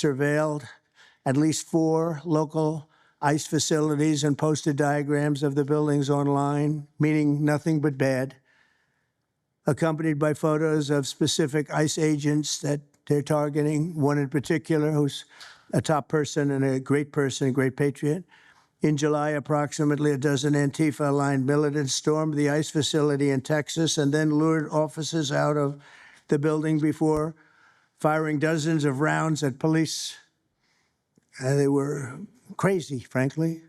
surveilled at least 4 local ICE facilities and posted diagrams of the buildings online, meaning nothing but bad, accompanied by photos of specific ICE agents that they're targeting, one in particular who's a top person and a great patriot. In July, approximately a dozen Antifa-aligned militants stormed the ICE facility in Texas and then lured officers out of the building before firing dozens of rounds at police. They were crazy, frankly,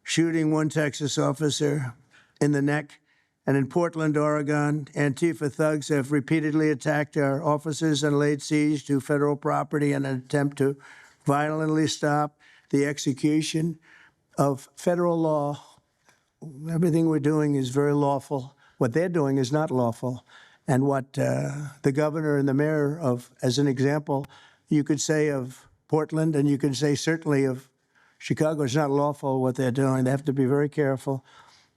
shooting one Texas officer in the neck. And in Portland, Oregon, Antifa thugs have repeatedly attacked our officers and laid siege to federal property in an attempt to violently stop the execution of federal law. Everything we're doing is very lawful. What they're doing is not lawful. And what the governor and the mayor of, as an example, you could say of Portland, and you could say certainly of Chicago, it's not lawful what they're doing. They have to be very careful.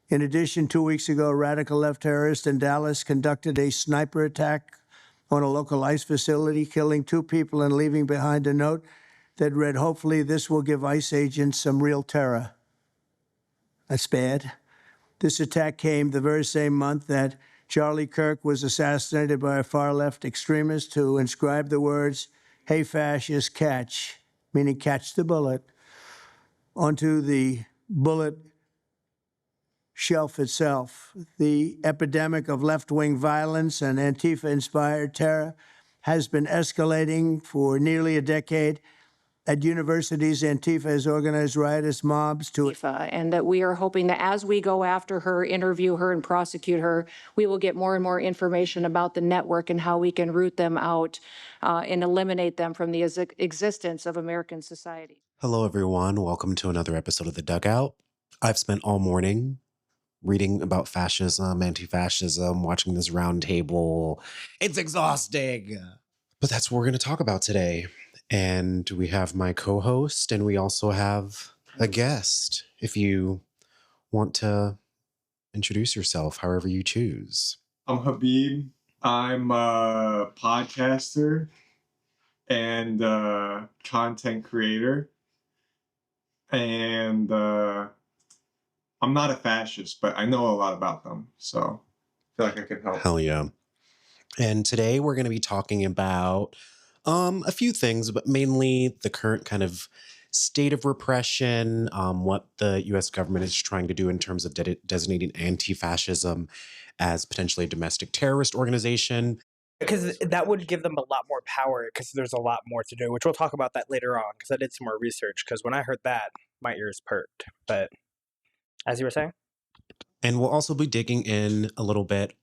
In addition, 2 weeks ago, a radical left terrorist in Dallas conducted a sniper attack on a local ICE facility, killing 2 people and leaving behind a note that read, "Hopefully this will give ICE agents some real terror." That's bad. This attack came the very same month that Charlie Kirk was assassinated by a far-left extremist who inscribed the words, "Hey, fascist, catch," meaning catch the bullet, onto the bullet shelf itself. The epidemic of left-wing violence and Antifa-inspired terror has been escalating for nearly a decade. At universities, Antifa has organized riotous mobs to... And that we are hoping that as we go after her, interview her, and prosecute her, we will get more and more information about the network and how we can root them out and eliminate them from the existence of American society. Hello, everyone. Welcome to another episode of The Dugout. I've spent all morning reading about fascism, anti-fascism, watching this roundtable. It's exhausting. But that's what we're going to talk about today. And we have my co-host, and we also have a guest. If you want to introduce yourself, however you choose. I'm Habib. I'm a podcaster and content creator. And I'm not a fascist, but I know a lot about them. So I feel like I can help. Hell yeah. And today we're going to be talking about a few things, but mainly the current kind of state of repression, what the U.S. government is trying to do in terms of designating anti-fascism as potentially a domestic terrorist organization. Because that would give them a lot more power, because there's a lot more to do, which we'll talk about that later on, because I did some more research, because when I heard that, my ears perked. But as you were saying? And we'll also be digging in a little bit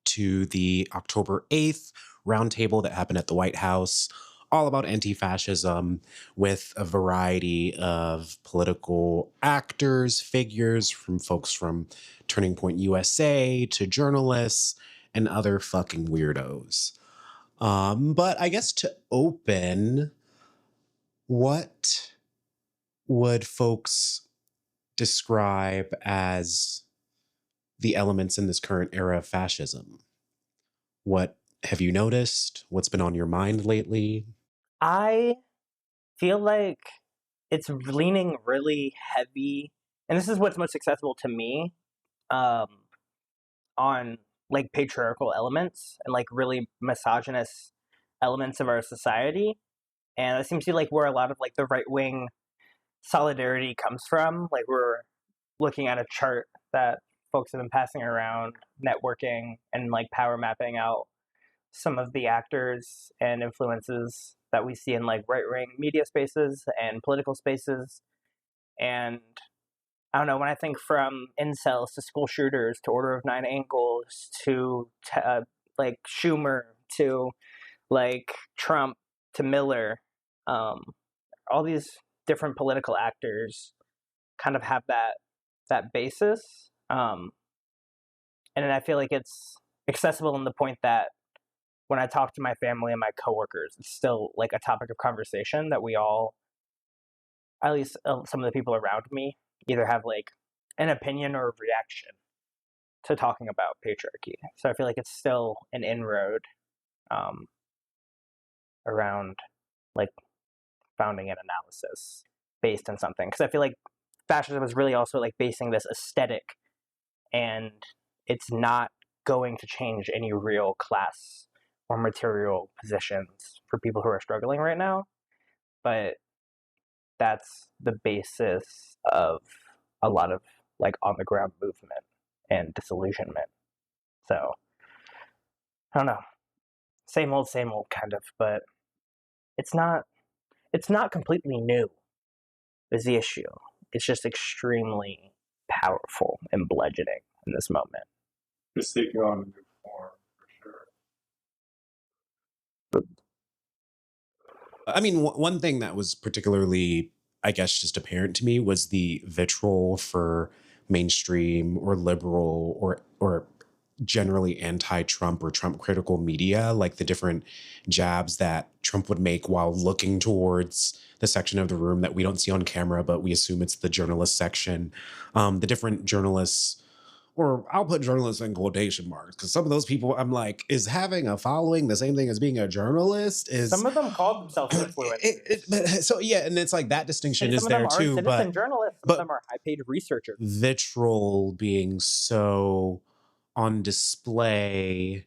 to the October 8th roundtable that happened at the White House, all about anti-fascism, with a variety of political actors, figures, from folks from Turning Point USA to journalists and other fucking weirdos. But I guess to open, what would folks describe as the elements in this current era of fascism? What have you noticed? What's been on your mind lately? I feel like it's leaning really heavy, and this is what's most accessible to me, on like patriarchal elements and like really misogynist elements of our society. And it seems to be like where a lot of like the right-wing solidarity comes from. Like we're looking at a chart that folks have been passing around, networking and like power mapping out some of the actors and influences that we see in like right-wing media spaces and political spaces. And I don't know, when I think from incels to school shooters to Order of Nine Angles to like Schumer to like Trump to Miller, all these different political actors kind of have that basis. And then I feel like it's accessible in the point that when I talk to my family and my coworkers, it's still like a topic of conversation that we all, at least some of the people around me, either have like an opinion or a reaction to talking about patriarchy. So I feel like it's still an inroad around like founding an analysis based on something. Because I feel like fascism is really also like basing this aesthetic, and it's not going to change any real class or material positions for people who are struggling right now. But that's the basis of a lot of like on the ground movement and disillusionment. So I don't know, same old kind of, but it's not completely new is the issue. It's just extremely powerful and bludgeoning in this moment. It's taking on a new form for sure. I mean, one thing that was particularly, I guess, just apparent to me was the vitriol for mainstream or liberal or generally anti-Trump or Trump critical media, like the different jabs that Trump would make while looking towards the section of the room that we don't see on camera, but we assume it's the journalist section. The different journalists, or I'll put journalists in quotation marks, because some of those people, I'm like, is having a following the same thing as being a journalist? Is Some of them call themselves influencers. so yeah, and it's like that distinction And is some of them there are too, citizen but journalists, some of them are high-paid researchers. vitriol being so on display,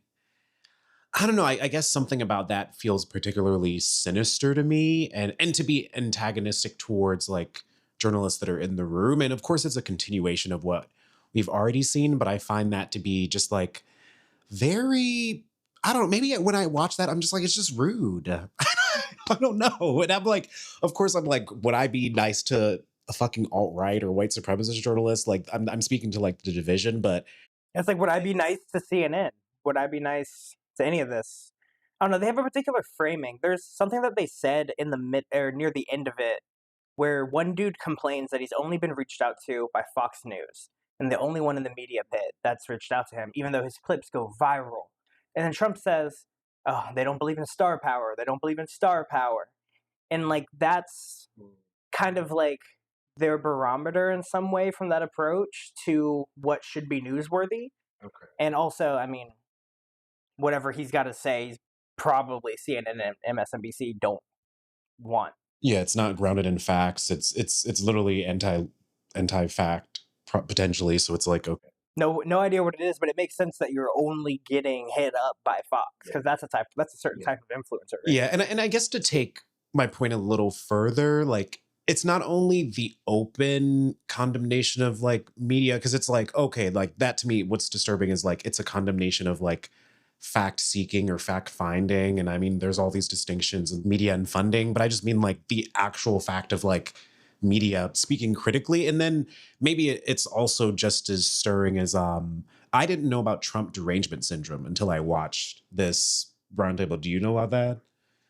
I don't know. I guess something about that feels particularly sinister to me, and to be antagonistic towards like journalists that are in the room. And of course, it's a continuation of what we've already seen, but I find that to be just like very. I don't know. Maybe when I watch that, I'm just like, it's just rude. I don't know. And I'm like, of course, I'm like, would I be nice to a fucking alt right or white supremacist journalist? Like, I'm speaking to like the division, but It's like, would I be nice to CNN? Would I be nice to any of this? I don't know. They have a particular framing. There's something that they said in the mid or near the end of it, where one dude complains that he's only been reached out to by Fox News, and the only one in the media pit that's reached out to him, even though his clips go viral. And then Trump says, "Oh, they don't believe in star power. They don't believe in star power," and like that's kind of like their barometer in some way from that approach to what should be newsworthy. Okay. And also, I mean, whatever he's got to say, probably CNN and MSNBC don't want. yeah, it's not grounded in facts. It's literally anti-fact potentially. So it's like, okay. No idea what it is, but it makes sense that you're only getting hit up by Fox because that's a certain type of influencer. Right? Yeah, and I guess to take my point a little further, like it's not only the open condemnation of like media, because it's like, okay, like that to me, what's disturbing is like it's a condemnation of like fact seeking or fact finding. And I mean, there's all these distinctions in media and funding, but I just mean like the actual fact of like media speaking critically. And then maybe it's also just as stirring as I didn't know about Trump derangement syndrome until I watched this roundtable. Do you know about that?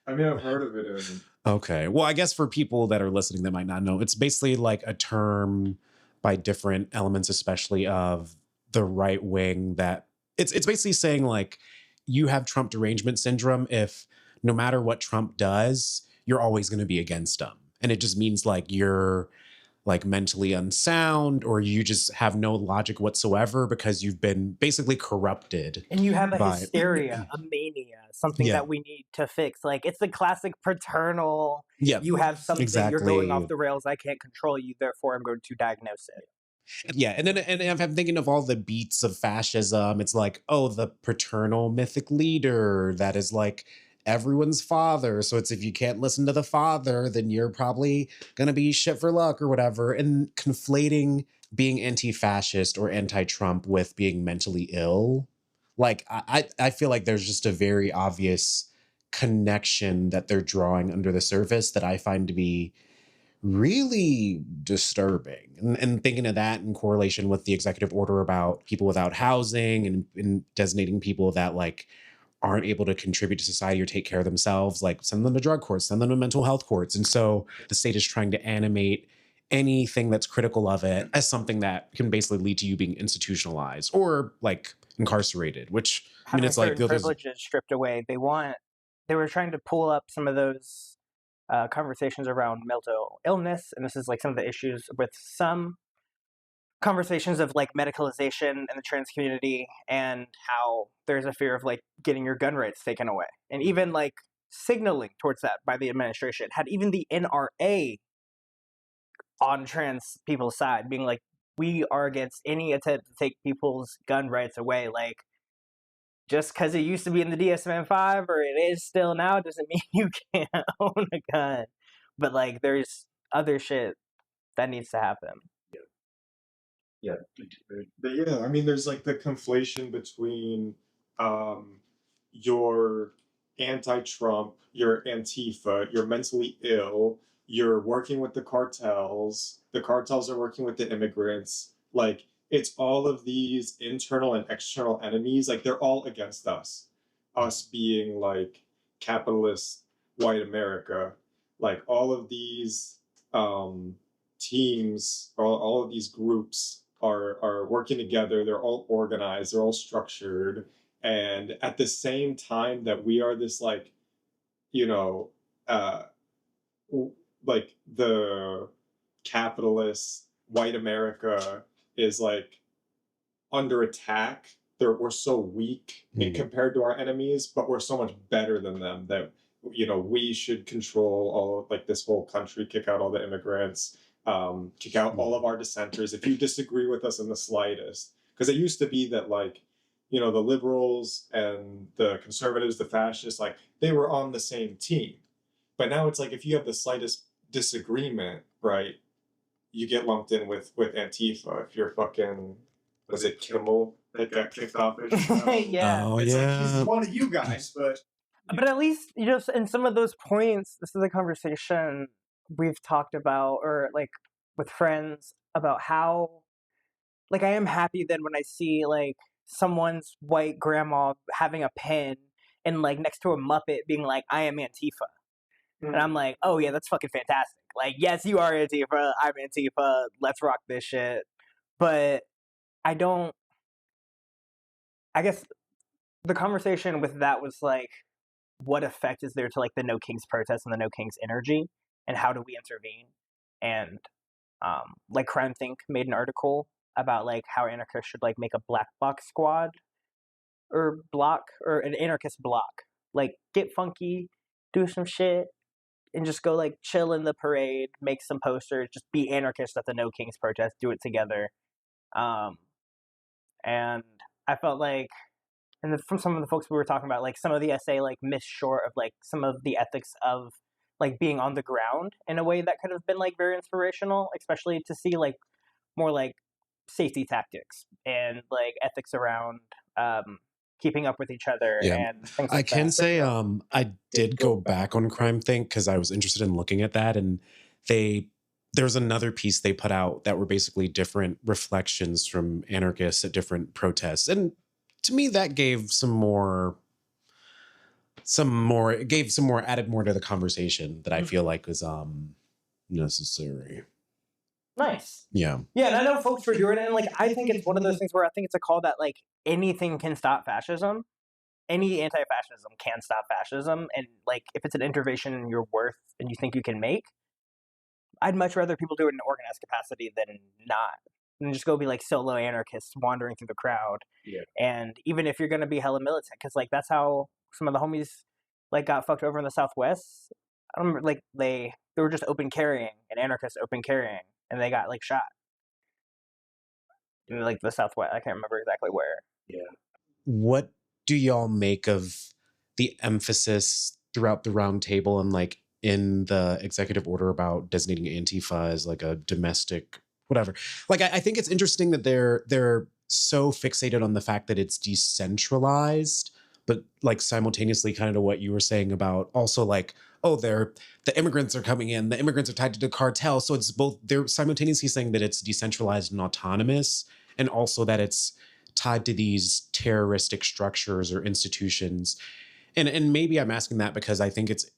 I mean, I've heard of it. Okay. Well, I guess for people that are listening that might not know, it's basically like a term by different elements, especially of the right wing, that it's basically saying like you have Trump derangement syndrome if no matter what Trump does, you're always going to be against him. And it just means like you're like mentally unsound or you just have no logic whatsoever because you've been basically corrupted. And you have a by- hysteria, a mania, something Yeah. that we need to fix. Like it's the classic paternal, Yeah, you have something, you're going exactly. off the rails, I can't control you, therefore I'm going to diagnose it. Yeah, and then and if I'm thinking of all the beats of fascism, it's like, oh, the paternal mythic leader that is like everyone's father. So it's if you can't listen to the father, then you're probably gonna be shit for luck or whatever. And conflating being anti-fascist or anti-Trump with being mentally ill, like I feel like there's just a very obvious connection that they're drawing under the surface that I find to be really disturbing. And thinking of that in correlation with the executive order about people without housing and designating people that like aren't able to contribute to society or take care of themselves, like send them to drug courts, send them to mental health courts. And so the state is trying to animate anything that's critical of it as something that can basically lead to you being institutionalized or like incarcerated, which I mean, Having it's like certain privileges stripped away. They were trying to pull up some of those conversations around mental illness, and this is like some of the issues with some conversations of like medicalization in the trans community and how there's a fear of like getting your gun rights taken away. And even like signaling towards that by the administration, had even the NRA on trans people's side, being like, we are against any attempt to take people's gun rights away. Like, just because it used to be in the DSM-5 or it is still now doesn't mean you can't own a gun. But like, there's other shit that needs to happen. Yeah. But yeah, I mean, there's like the conflation between you're anti-Trump, you're Antifa, you're mentally ill, you're working with the cartels are working with the immigrants. Like, it's all of these internal and external enemies. Like, they're all against us being like capitalist white America. Like, all of these teams, all of these groups are working together. They're all organized, they're all structured, and at the same time that we are this, like, you know, like the capitalist white America is like under attack. We're so weak compared to our enemies, but we're so much better than them that, you know, we should control all of, like, this whole country, kick out all the immigrants, kick out all of our dissenters if you disagree with us in the slightest. Because it used to be that, like, you know, the liberals and the conservatives, the fascists, like, they were on the same team. But now it's like, if you have the slightest disagreement, right, you get lumped in with Antifa. If you're fucking, was it Kimmel that got kicked off his show? Yeah. Oh, It's like, yeah. he's one of you guys, but But at least, you know, in some of those points, this is a conversation we've talked about, or like with friends, about how, like, I am happy then when I see like someone's white grandma having a pen and like next to a Muppet being like, I am Antifa. And I'm like, oh yeah, that's fucking fantastic. Like, yes, you are Antifa, I'm Antifa, let's rock this shit. But I guess the conversation with that was like, what effect is there to like the No Kings protest and the No Kings energy, and how do we intervene? And like Crime Think made an article about like how anarchists should like make a black box squad or block, or an anarchist block. Like, get funky, do some shit, and just go like chill in the parade, make some posters, just be anarchists at the No Kings protest, do it together. And I felt like, and from some of the folks we were talking about, like some of the essay like missed short of like some of the ethics of like being on the ground in a way that could have been like very inspirational, especially to see like more like safety tactics and like ethics around keeping up with each other and things like I can that. say I did go back on Crime Think because I was interested in looking at that, and there's another piece they put out that were basically different reflections from anarchists at different protests, and to me that gave added more to the conversation that I feel like was necessary. Nice. Yeah. Yeah, and I know folks were doing it, and like I think it's one of those things where I think it's a call that like anything can stop fascism. Any anti-fascism can stop fascism, and like if it's an intervention in your worth and you think you can make, I'd much rather people do it in an organized capacity than not. And just go be like solo anarchists wandering through the crowd. Yeah. And even if you're gonna be hella militant, because like that's how some of the homies like got fucked over in the Southwest. I remember like they were just open carrying, and anarchists open carrying, and they got like shot in like the Southwest. I can't remember exactly where. yeah. What do y'all make of the emphasis throughout the roundtable and like in the executive order about designating Antifa as like a domestic whatever? Like, I think it's interesting that they're so fixated on the fact that it's decentralized, but like simultaneously kind of to what you were saying about also like, oh, the immigrants are coming in, the immigrants are tied to the cartel. So it's both, they're simultaneously saying that it's decentralized and autonomous, and also that it's tied to these terroristic structures or institutions. And maybe I'm asking that because I think it's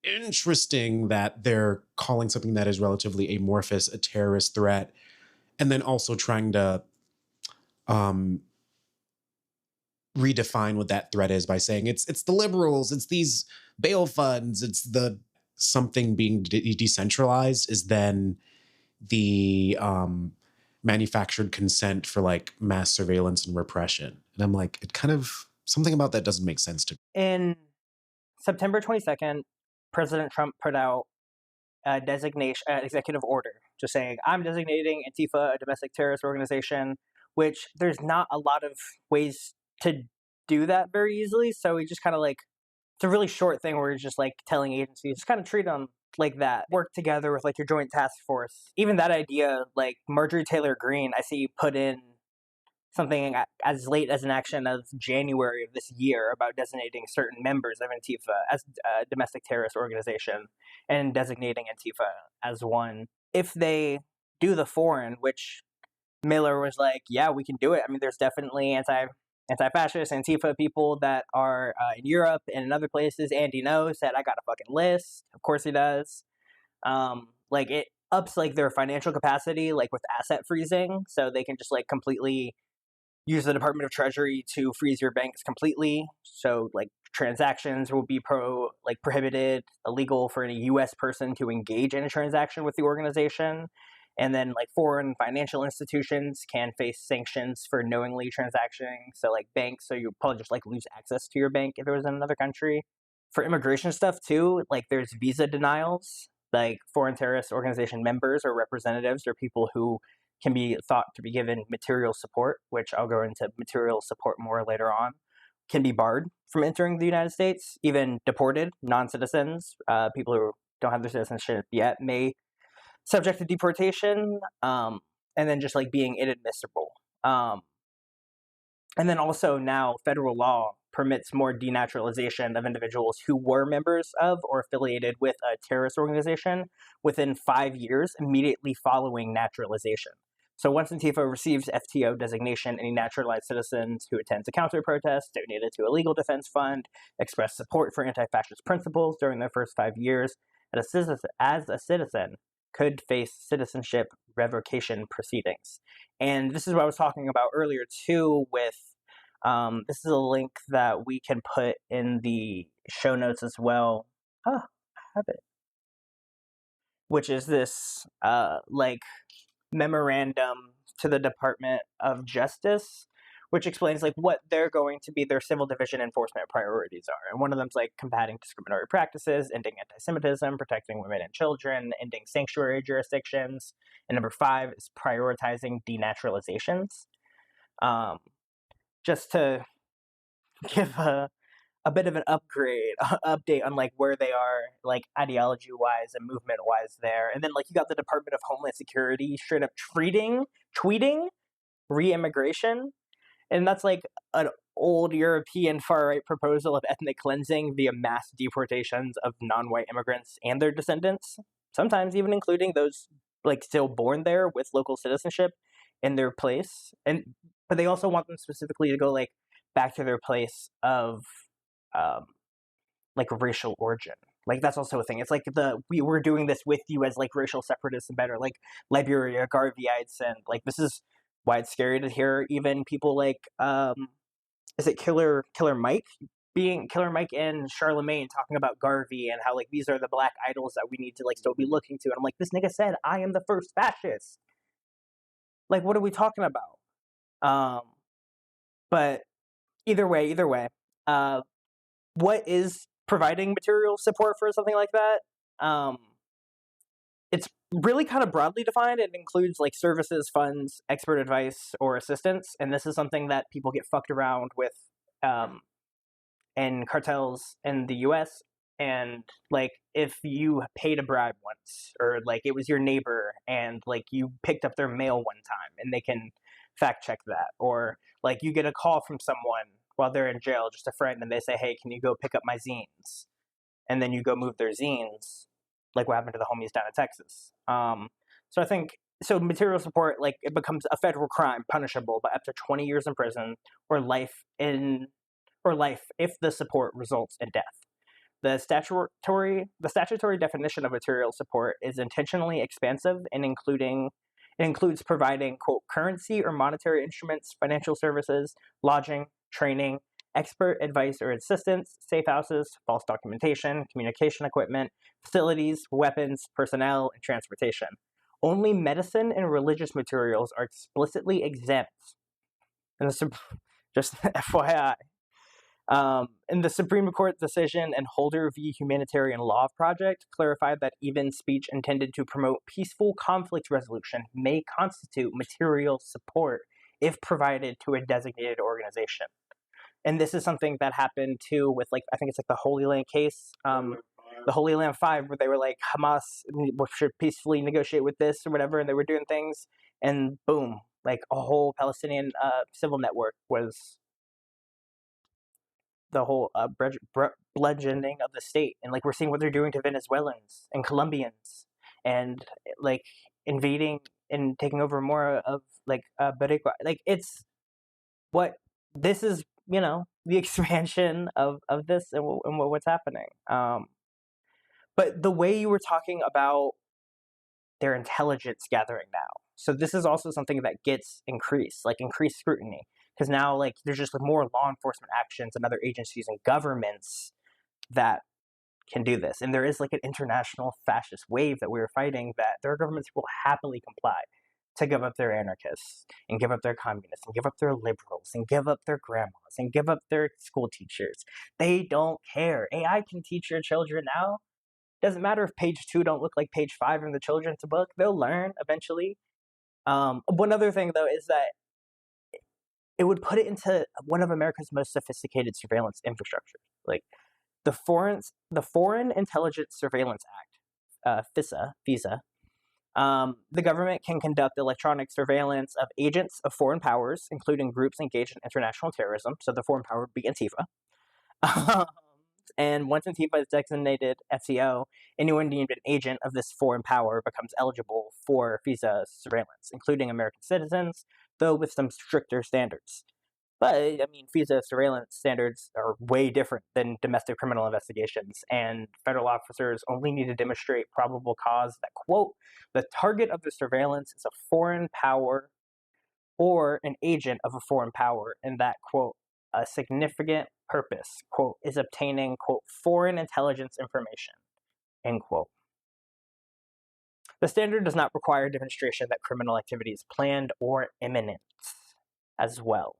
interesting that they're calling something that is relatively amorphous a terrorist threat, and then also trying to redefine what that threat is by saying it's the liberals, it's these bail funds, it's the something being decentralized is then the manufactured consent for like mass surveillance and repression. And I'm like, it kind of, something about that doesn't make sense to me. In September 22nd, President Trump put out a designation, executive order, just saying, I'm designating Antifa a domestic terrorist organization, which there's not a lot of ways to do that very easily. So we just kind of like, it's a really short thing where you're just like telling agencies, just kind of treat them like that. Work together with like your joint task force. Even that idea, like Marjorie Taylor Greene, I see put in something as late as an action of January of this year about designating certain members of Antifa as a domestic terrorist organization and designating Antifa as one. If they do the foreign, which Miller was like, yeah, we can do it. I mean, there's definitely anti-fascist Antifa people that are in Europe and in other places. Andy knows that I got a fucking list. Of course he does. Like it ups like their financial capacity, like with asset freezing, so they can just like completely use the Department of Treasury to freeze your banks completely. So like transactions will be prohibited, illegal for any U.S. person to engage in a transaction with the organization. And then like foreign financial institutions can face sanctions for knowingly transacting. So like banks, so you probably just like lose access to your bank if it was in another country. For immigration stuff too, like there's visa denials. Like foreign terrorist organization members or representatives or people who can be thought to be given material support, which I'll go into material support more later on, can be barred from entering the United States. Even deported non-citizens, people who don't have their citizenship yet, may subject to deportation, and then just like being inadmissible. And then also now federal law permits more denaturalization of individuals who were members of or affiliated with a terrorist organization within 5 years immediately following naturalization. So once Antifa receives FTO designation, any naturalized citizens who attend a counter-protest, donated to a legal defense fund, express support for anti-fascist principles during their first 5 years as a citizen could face citizenship revocation proceedings. And this is what I was talking about earlier too with, this is a link that we can put in the show notes as well. I have it. Which is this like memorandum to the Department of Justice, which explains like what they're going to be their civil division enforcement priorities are. And one of them's like combating discriminatory practices, ending anti-Semitism, protecting women and children, ending sanctuary jurisdictions. And number 5 is prioritizing denaturalizations. Just to give a bit of an update on like where they are, like ideology wise and movement wise there. And then like you got the Department of Homeland Security straight up tweeting re-immigration. And that's like an old European far right proposal of ethnic cleansing via mass deportations of non-white immigrants and their descendants, sometimes even including those like still born there with local citizenship in their place. But they also want them specifically to go like back to their place of like racial origin. Like that's also a thing. It's like we were doing this with you as like racial separatists and better, like Liberia, Garveyites, and like this is why it's scary to hear even people like is it Killer Mike and Charlemagne talking about Garvey and how like these are the black idols that we need to like still be looking to. And I'm like, this nigga said I am the first fascist. Like what are we talking about? But either way, what is providing material support for something like that? It's really kind of broadly defined. It includes like services, funds, expert advice, or assistance. And this is something that people get fucked around with in cartels in the US. And like if you paid a bribe once, or like it was your neighbor and like you picked up their mail one time, and they can fact check that. Or like you get a call from someone while they're in jail, just a friend, and they say, hey, can you go pick up my zines? And then you go move their zines, like what happened to the homies down in Texas. So I think, so material support, like it becomes a federal crime punishable by up to 20 years in prison or life if the support results in death. The statutory definition of material support is intentionally expansive and includes providing, quote, currency or monetary instruments, financial services, lodging, training, expert advice or assistance, safe houses, false documentation, communication equipment, facilities, weapons, personnel, and transportation. Only medicine and religious materials are explicitly exempt. And this is just FYI. And the Supreme Court decision and Holder v. Humanitarian Law Project clarified that even speech intended to promote peaceful conflict resolution may constitute material support if provided to a designated organization. And this is something that happened too with, like, I think it's like the Holy Land case, the Holy Land 5, where they were like, Hamas should peacefully negotiate with this or whatever, and they were doing things, and boom, like a whole Palestinian civil network was the whole bludgeoning of the state. And like we're seeing what they're doing to Venezuelans and Colombians, and like invading and taking over more of like Barigua. Like it's what this is, you know, the expansion of this and what's happening. But the way you were talking about their intelligence gathering now, so this is also something that gets increased scrutiny, because now like there's just like more law enforcement actions and other agencies and governments that can do this. And there is like an international fascist wave that we were fighting, that their governments will happily comply to give up their anarchists and give up their communists and give up their liberals and give up their grandmas and give up their school teachers. They don't care. AI can teach your children now. Doesn't matter if page 2 don't look like page 5 in the children's book. They'll learn eventually. One other thing though is that it would put it into one of America's most sophisticated surveillance infrastructure. Like the Foreign Intelligence Surveillance Act, FISA. The government can conduct electronic surveillance of agents of foreign powers, including groups engaged in international terrorism. So the foreign power would be Antifa. And once Antifa is designated FCO, anyone deemed an agent of this foreign power becomes eligible for FISA surveillance, including American citizens, though with some stricter standards. But, I mean, FISA surveillance standards are way different than domestic criminal investigations, and federal officers only need to demonstrate probable cause that, quote, the target of the surveillance is a foreign power or an agent of a foreign power, and that, quote, a significant purpose, quote, is obtaining, quote, foreign intelligence information, end quote. The standard does not require demonstration that criminal activity is planned or imminent as well.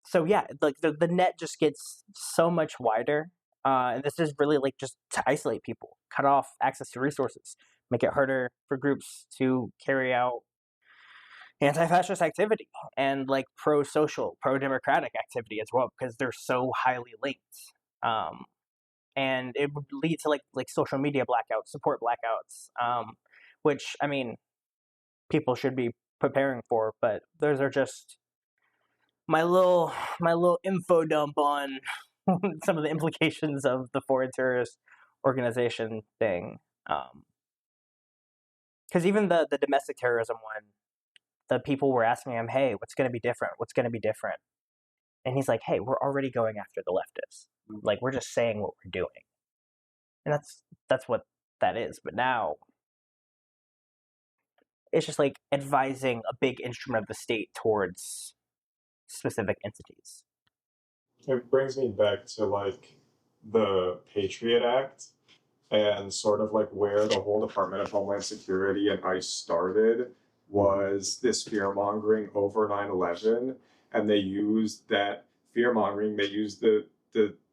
So yeah, like the net just gets so much wider. And this is really like just to isolate people, cut off access to resources, make it harder for groups to carry out anti-fascist activity and like pro-social, pro-democratic activity as well, because they're so highly linked. And it would lead to like social media blackouts, support blackouts, which I mean, people should be preparing for. But those are just my little info dump on some of the implications of the foreign terrorist organization thing. Because even the domestic terrorism one, the people were asking him, hey, what's going to be different? What's going to be different? And he's like, hey, we're already going after the leftists. Like, we're just saying what we're doing. And that's what that is. But now it's just like advising a big instrument of the state towards specific entities. It brings me back to like the Patriot Act and sort of like where the whole Department of Homeland Security and ICE started was this fear mongering over 9/11, and they used that fear mongering. They used the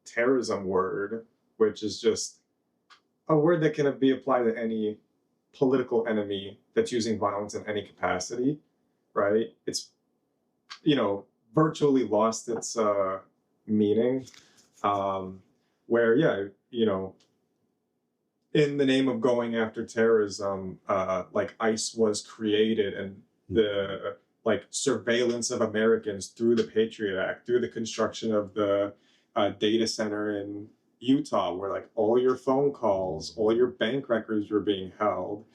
terrorism word, which is just a word that can be applied to any political enemy that's using violence in any capacity, right? It's, you know, virtually lost its meaning. Where, yeah, you know, in the name of going after terrorism, like ICE was created, and the like surveillance of Americans through the Patriot Act, through the construction of the data center in Utah, where like all your phone calls, all your bank records were being held.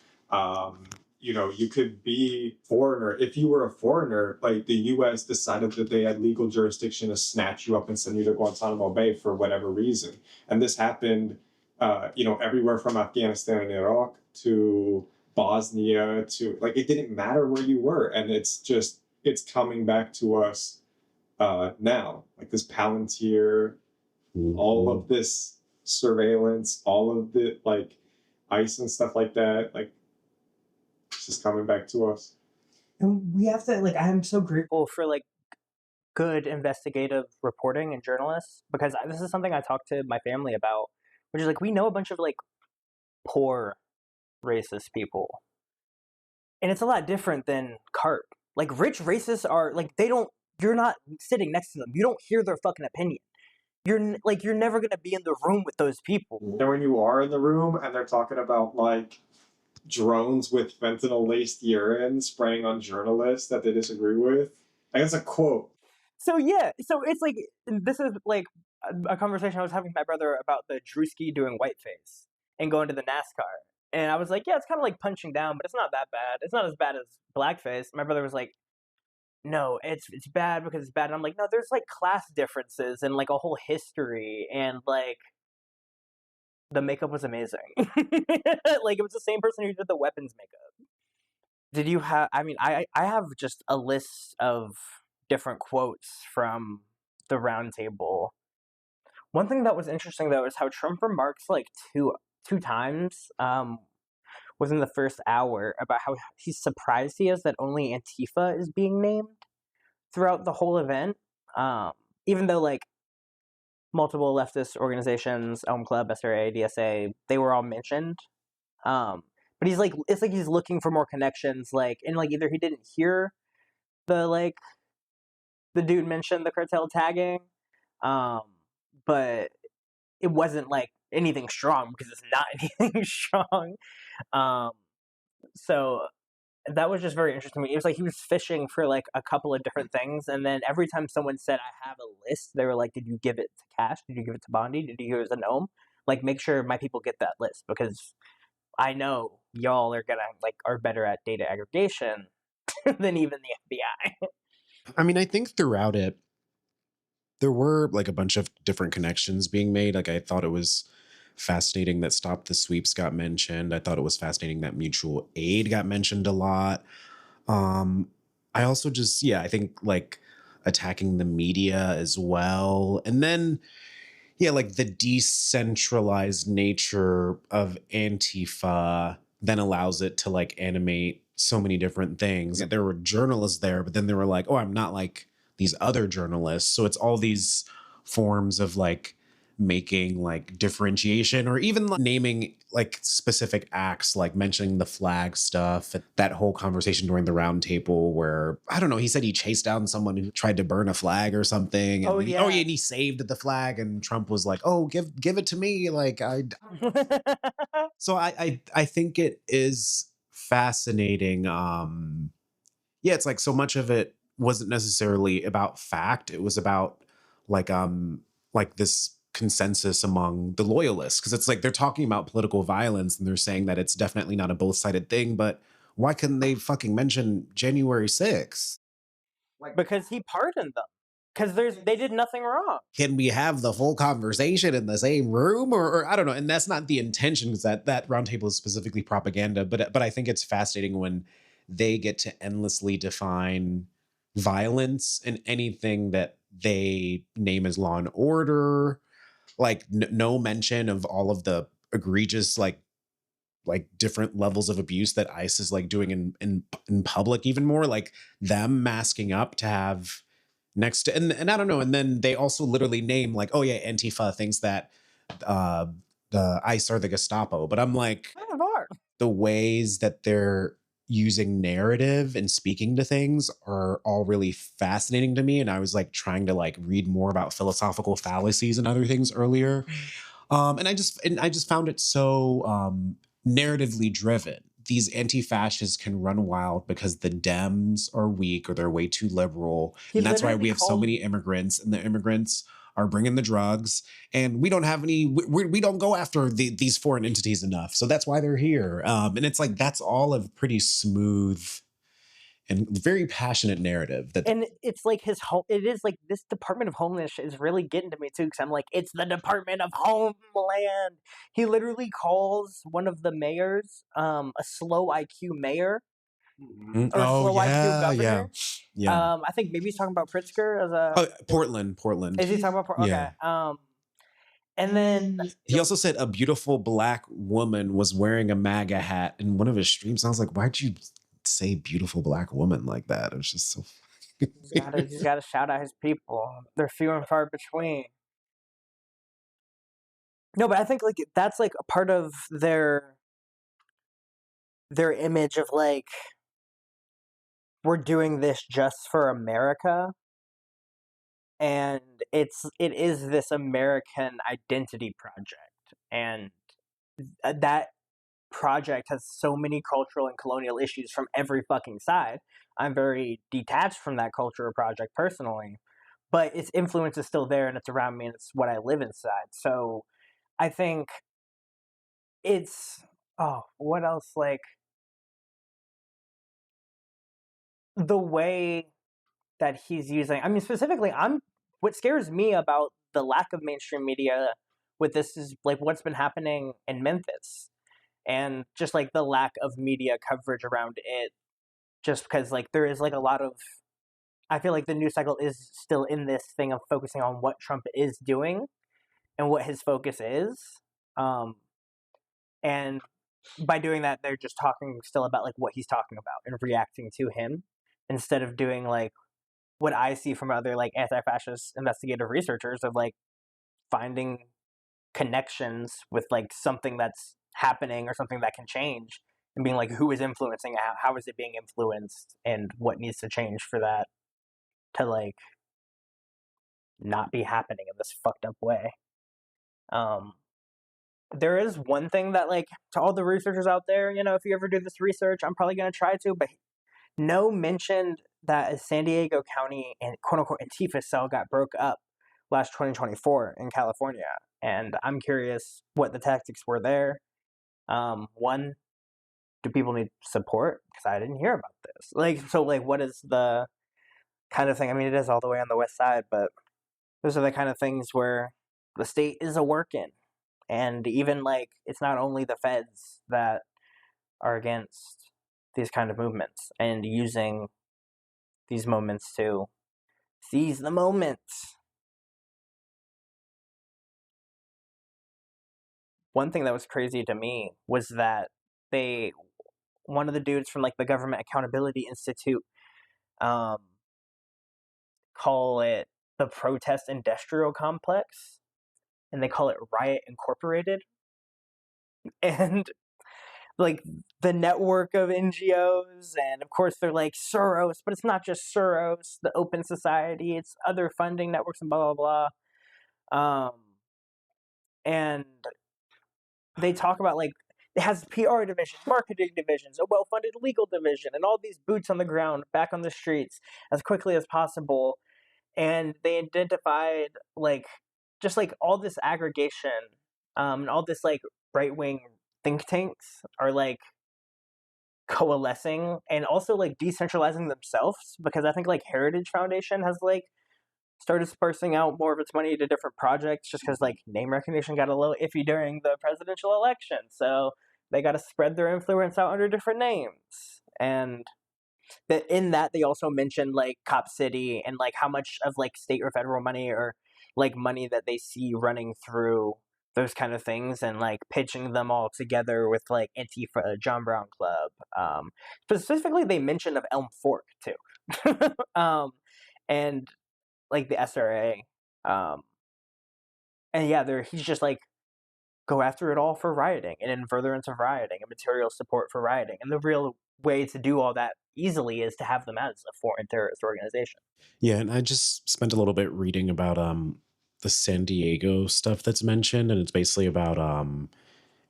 You know, you could be foreigner. If you were a foreigner, like the U.S. decided that they had legal jurisdiction to snatch you up and send you to Guantanamo Bay for whatever reason. And this happened, you know, everywhere from Afghanistan and Iraq to Bosnia to, like, it didn't matter where you were. And it's coming back to us now, like this Palantir, all of this surveillance, all of the like ICE and stuff like that, like it's just coming back to us. And we have to, like, I'm so grateful for like good investigative reporting and journalists, because this is something I talked to my family about, which is like we know a bunch of like poor racist people, and it's a lot different than CARP. Like rich racists are like they don't. You're not sitting next to them. You don't hear their fucking opinion. You're never gonna be in the room with those people. And when you are in the room and they're talking about like drones with fentanyl laced urine spraying on journalists that they disagree with, I guess a quote. So yeah, so it's like this is like a conversation I was having with my brother about the Drewski doing whiteface and going to the NASCAR, and I was like, yeah, it's kind of like punching down, but it's not that bad. It's not as bad as blackface. My brother was like, no, it's bad because it's bad. And I'm like, no, there's like class differences and like a whole history, and like the makeup was amazing. Like it was the same person who did the weapons makeup. Did you have? I mean, I have just a list of different quotes from the Roundtable. One thing that was interesting though is how Trump remarks like two times within the first hour about how he's surprised he is that only Antifa is being named throughout the whole event. Even though like multiple leftist organizations, Elm Club, SRA, DSA, they were all mentioned. But he's like, it's like he's looking for more connections, like, and like either he didn't hear the dude mention the cartel tagging, but it wasn't like anything strong because it's not anything strong. So that was just very interesting to me. It was like he was fishing for like a couple of different things, and then every time someone said, "I have a list," they were like, "Did you give it to Cash? Did you give it to Bondi? Did you give it to Gnome? Like, make sure my people get that list because I know y'all are are better at data aggregation than even the FBI." I mean, I think throughout it, there were like a bunch of different connections being made. Like, I thought it was fascinating that Stop the Sweeps got mentioned. I thought it was fascinating that mutual aid got mentioned a lot. I also just, yeah, I think like attacking the media as well. And then, yeah, like the decentralized nature of Antifa then allows it to like animate so many different things. There were journalists there, but then they were like, oh, I'm not like these other journalists. So it's all these forms of like making like differentiation or even like naming like specific acts, like mentioning the flag stuff. That whole conversation during the round table where, I don't know, he said he chased down someone who tried to burn a flag or something. And Yeah. and he saved the flag, and Trump was like, oh, give it to me. Like so I think it is fascinating. Yeah, it's like so much of it wasn't necessarily about fact. It was about like this consensus among the loyalists, because it's like they're talking about political violence and they're saying that it's definitely not a both-sided thing, but why couldn't they fucking mention January 6th? Because he pardoned them. Because they did nothing wrong. Can we have the full conversation in the same room, or I don't know? And that's not the intention, because that roundtable is specifically propaganda. But I think it's fascinating when they get to endlessly define violence and anything that they name as law and order. Like no mention of all of the egregious like different levels of abuse that ICE is like doing in public, even more like them masking up to have next to, and I don't know. And then they also literally name like, oh yeah, Antifa thinks that the ICE are the Gestapo. But I'm like, Kind of are. the ways that they're using narrative and speaking to things are all really fascinating to me. And I was like trying to like read more about philosophical fallacies and other things earlier. And I just found it so narratively driven. These anti-fascists can run wild because the Dems are weak or they're way too liberal. And that's why we have so many immigrants, and the immigrants are bringing the drugs, and we don't have any, we don't go after these foreign entities enough. So that's why they're here. And it's like, that's all a pretty smooth and very passionate narrative. And it's like it is like this Department of Homeland shit is really getting to me too, because I'm like, it's the Department of Homeland. He literally calls one of the mayors a slow IQ mayor. Or a slow IQ governor. Yeah. I think maybe he's talking about Pritzker as a Portland. Is he talking about okay? Yeah. And then he also said a beautiful black woman was wearing a MAGA hat in one of his streams. I was like, why'd you say beautiful black woman like that? It was just so. He's gotta shout out his people. They're few and far between. No, but I think like that's like a part of their image of like we're doing this just for America, and it is this American identity project, and that project has so many cultural and colonial issues from every fucking side. I'm very detached from that cultural project personally, but its influence is still there and it's around me and it's what I live inside. So I think it's what else, like the way that he's using, I mean, specifically, what scares me about the lack of mainstream media with this is like what's been happening in Memphis and just like the lack of media coverage around it, just because like there is like a lot of, I feel like the news cycle is still in this thing of focusing on what Trump is doing and what his focus is. Um, and by doing that, they're just talking still about like what he's talking about and reacting to him instead of doing like what I see from other like anti-fascist investigative researchers of like finding connections with like something that's happening or something that can change and being like who is influencing it, how is it being influenced and what needs to change for that to like not be happening in this fucked up way. Um, there is one thing that like to all the researchers out there, you know, if you ever do this research, I'm probably gonna try to, but no mentioned that a San Diego County and quote unquote Antifa cell got broke up last 2024 in California. And I'm curious what the tactics were there. One, do people need support? Because I didn't hear about this. Like, so like what is the kind of thing? I mean, it is all the way on the west side, but those are the kind of things where the state is a working. And even like it's not only the feds that are against these kind of movements and using these moments to seize the moments. One thing that was crazy to me was that one of the dudes from like the Government Accountability Institute um, call it the protest industrial complex, and they call it Riot Incorporated. And like the network of NGOs, and of course they're like Soros, but it's not just Soros, the Open Society, it's other funding networks and blah blah blah. And they talk about like it has PR division, marketing divisions, a well-funded legal division, and all these boots on the ground, back on the streets as quickly as possible. And they identified like just like all this aggregation, and all this like right-wing think tanks are like coalescing and also like decentralizing themselves, because I think like Heritage Foundation has like started sparsing out more of its money to different projects just because like name recognition got a little iffy during the presidential election, so they got to spread their influence out under different names. And that in that they also mentioned like Cop City and like how much of like state or federal money or like money that they see running through those kind of things and like pitching them all together with like Antifa, John Brown Club. Specifically, they mentioned of Elm Fork too, and like the SRA. And yeah, he's just like go after it all for rioting and in furtherance of rioting and material support for rioting. And the real way to do all that easily is to have them as a foreign terrorist organization. Yeah, and I just spent a little bit reading about the San Diego stuff that's mentioned, and it's basically about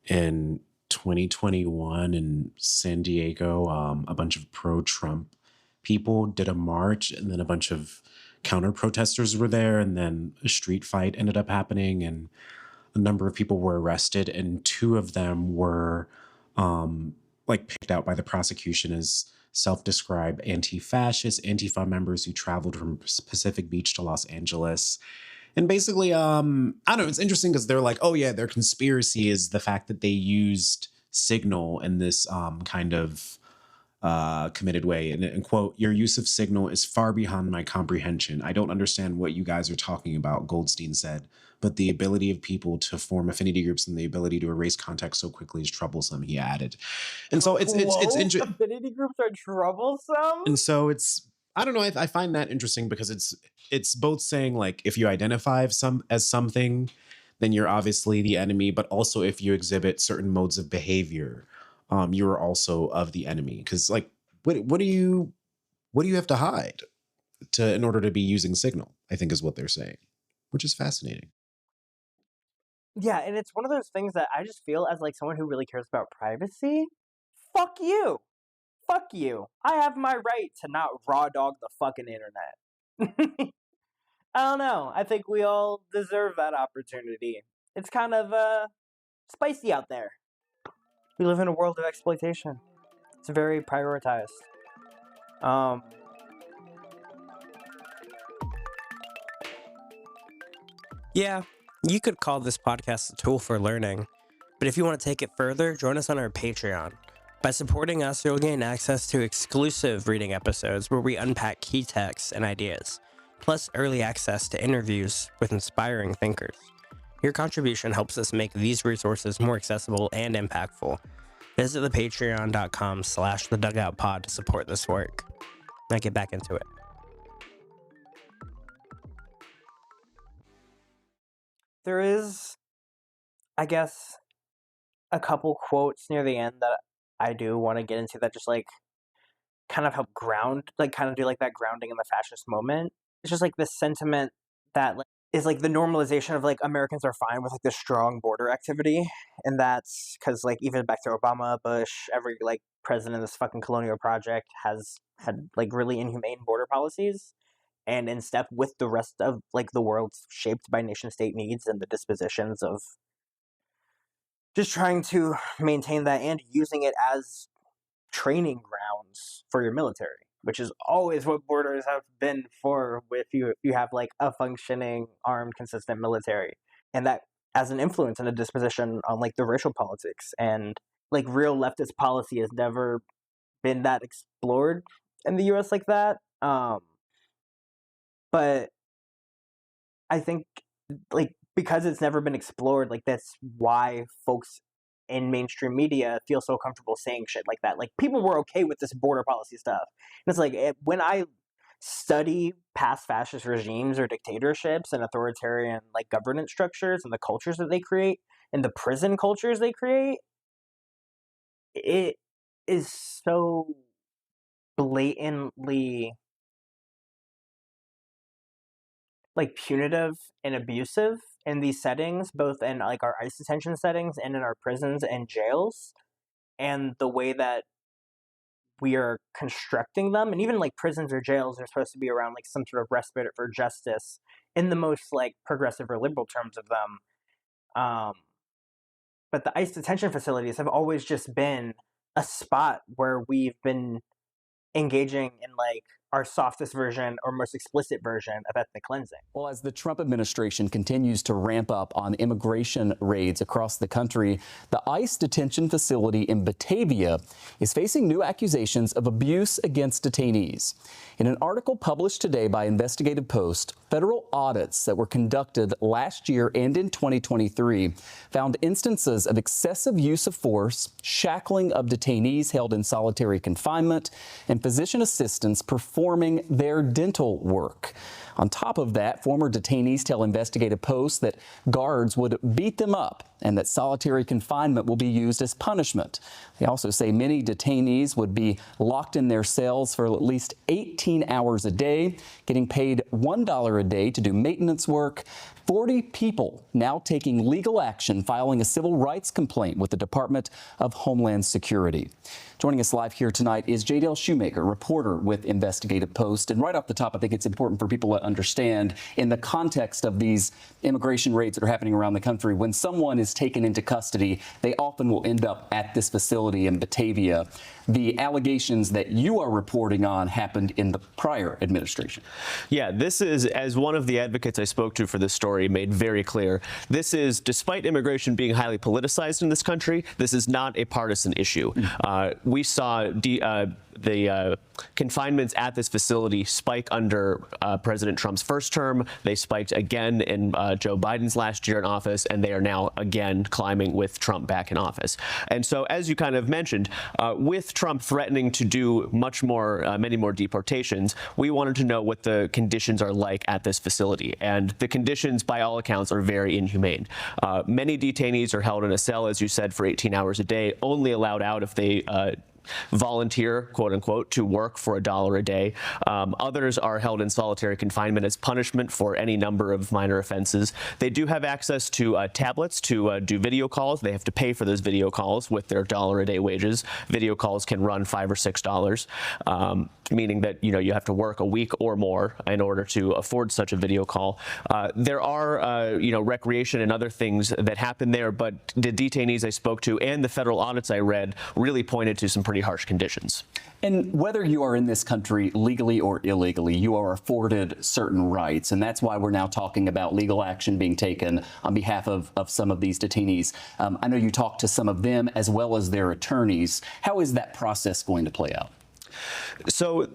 in 2021 in San Diego, a bunch of pro-Trump people did a march, and then a bunch of counter protesters were there, and then a street fight ended up happening, and a number of people were arrested, and two of them were like picked out by the prosecution as self-described anti-fascist Antifa members who traveled from Pacific Beach to Los Angeles. And basically, I don't know, it's interesting because they're like, oh yeah, their conspiracy is the fact that they used Signal in this kind of committed way. And quote, your use of Signal is far beyond my comprehension. I don't understand what you guys are talking about, Goldstein said. But the ability of people to form affinity groups and the ability to erase context so quickly is troublesome, he added. And so it's interesting. Affinity groups are troublesome? And so it's I don't know. I find that interesting because it's both saying like if you identify as something, then you're obviously the enemy, but also if you exhibit certain modes of behavior, you are also of the enemy. Because like, what do you have to hide in order to be using Signal? I think is what they're saying, which is fascinating. Yeah, and it's one of those things that I just feel as like someone who really cares about privacy. Fuck you. Fuck you. I have my right to not raw dog the fucking internet. I don't know. I think we all deserve that opportunity. It's kind of spicy out there. We live in a world of exploitation. It's very prioritized. Yeah, you could call this podcast a tool for learning, but if you want to take it further, join us on our Patreon. By supporting us, you'll gain access to exclusive reading episodes where we unpack key texts and ideas, plus early access to interviews with inspiring thinkers. Your contribution helps us make these resources more accessible and impactful. Visit the patreon.com/thedugoutpod to support this work. Now get back into it. There is, I guess, a couple quotes near the end that I do want to get into that just like kind of help ground, like kind of do like that grounding in the fascist moment. It's just like this sentiment that like, is like the normalization of like Americans are fine with like the strong border activity, and that's because like even back to Obama, Bush, every like president of this fucking colonial project has had like really inhumane border policies, and in step with the rest of like the world shaped by nation state needs and the dispositions of just trying to maintain that and using it as training grounds for your military, which is always what borders have been for if you have like a functioning armed consistent military, and that as an influence and a disposition on like the racial politics, and like real leftist policy has never been that explored in the US like that. But I think like because it's never been explored, like that's why folks in mainstream media feel so comfortable saying shit like that. Like people were okay with this border policy stuff. And it's like when I study past fascist regimes or dictatorships and authoritarian like governance structures and the cultures that they create and the prison cultures they create, it is so blatantly like punitive and abusive in these settings, both in like our ICE detention settings and in our prisons and jails, and the way that we are constructing them. And even like prisons or jails are supposed to be around like some sort of respite for justice in the most like progressive or liberal terms of them. But the ICE detention facilities have always just been a spot where we've been engaging in like our softest version or most explicit version of ethnic cleansing. Well, as the Trump administration continues to ramp up on immigration raids across the country, the ICE detention facility in Batavia is facing new accusations of abuse against detainees. In an article published today by Investigative Post, federal audits that were conducted last year and in 2023 found instances of excessive use of force, shackling of detainees held in solitary confinement, and physician assistants performing their dental work. On top of that, former detainees tell Investigative Post that guards would beat them up and that solitary confinement will be used as punishment. They also say many detainees would be locked in their cells for at least 18 hours a day, getting paid $1 a day to do maintenance work. 40 people now taking legal action, filing a civil rights complaint with the Department of Homeland Security. Joining us live here tonight is J.Dale Shoemaker, reporter with Investigative Post. And right off the top, I think it's important for people to understand in the context of these immigration raids that are happening around the country, when someone is taken into custody, they often will end up at this facility in Batavia. The allegations that you are reporting on happened in the prior administration. Yeah, this is, as one of the advocates I spoke to for this story made very clear, this is, despite immigration being highly politicized in this country, this is not a partisan issue. We saw the confinements at this facility spike under President Trump's first term. They spiked again in Joe Biden's last year in office, and they are now again climbing with Trump back in office. And so, as you kind of mentioned, with Trump threatening to do much more, many more deportations, we wanted to know what the conditions are like at this facility. And the conditions, by all accounts, are very inhumane. Many detainees are held in a cell, as you said, for 18 hours a day, only allowed out if they volunteer, quote unquote, to work for $1 a day. Others are held in solitary confinement as punishment for any number of minor offenses. They do have access to tablets to do video calls. They have to pay for those video calls with their $1 a day wages. Video calls can run $5 or $6, meaning that you have to work a week or more in order to afford such a video call. There are recreation and other things that happen there, but the detainees I spoke to and the federal audits I read really pointed to some pretty harsh conditions. And whether you are in this country legally or illegally, you are afforded certain rights. And that's why we're now talking about legal action being taken on behalf of some of these detainees. I know you talked to some of them as well as their attorneys. How is that process going to play out? So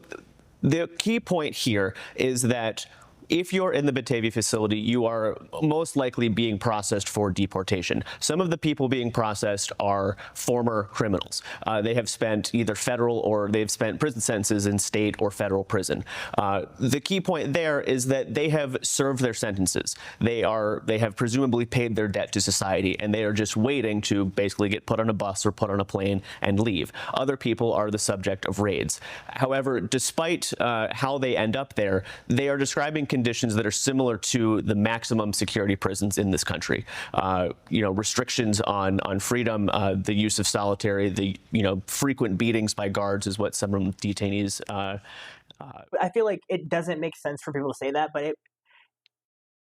the key point here is that if you're in the Batavia facility, you are most likely being processed for deportation. Some of the people being processed are former criminals. They have spent either federal or they've spent prison sentences in state or federal prison. The key point there is that they have served their sentences. They have presumably paid their debt to society, and they are just waiting to basically get put on a bus or put on a plane and leave. Other people are the subject of raids. However, despite how they end up there, they are describing conditions that are similar to the maximum security prisons in this country. Restrictions on freedom, the use of solitary, the frequent beatings by guards is what some detainees. I feel like it doesn't make sense for people to say that, but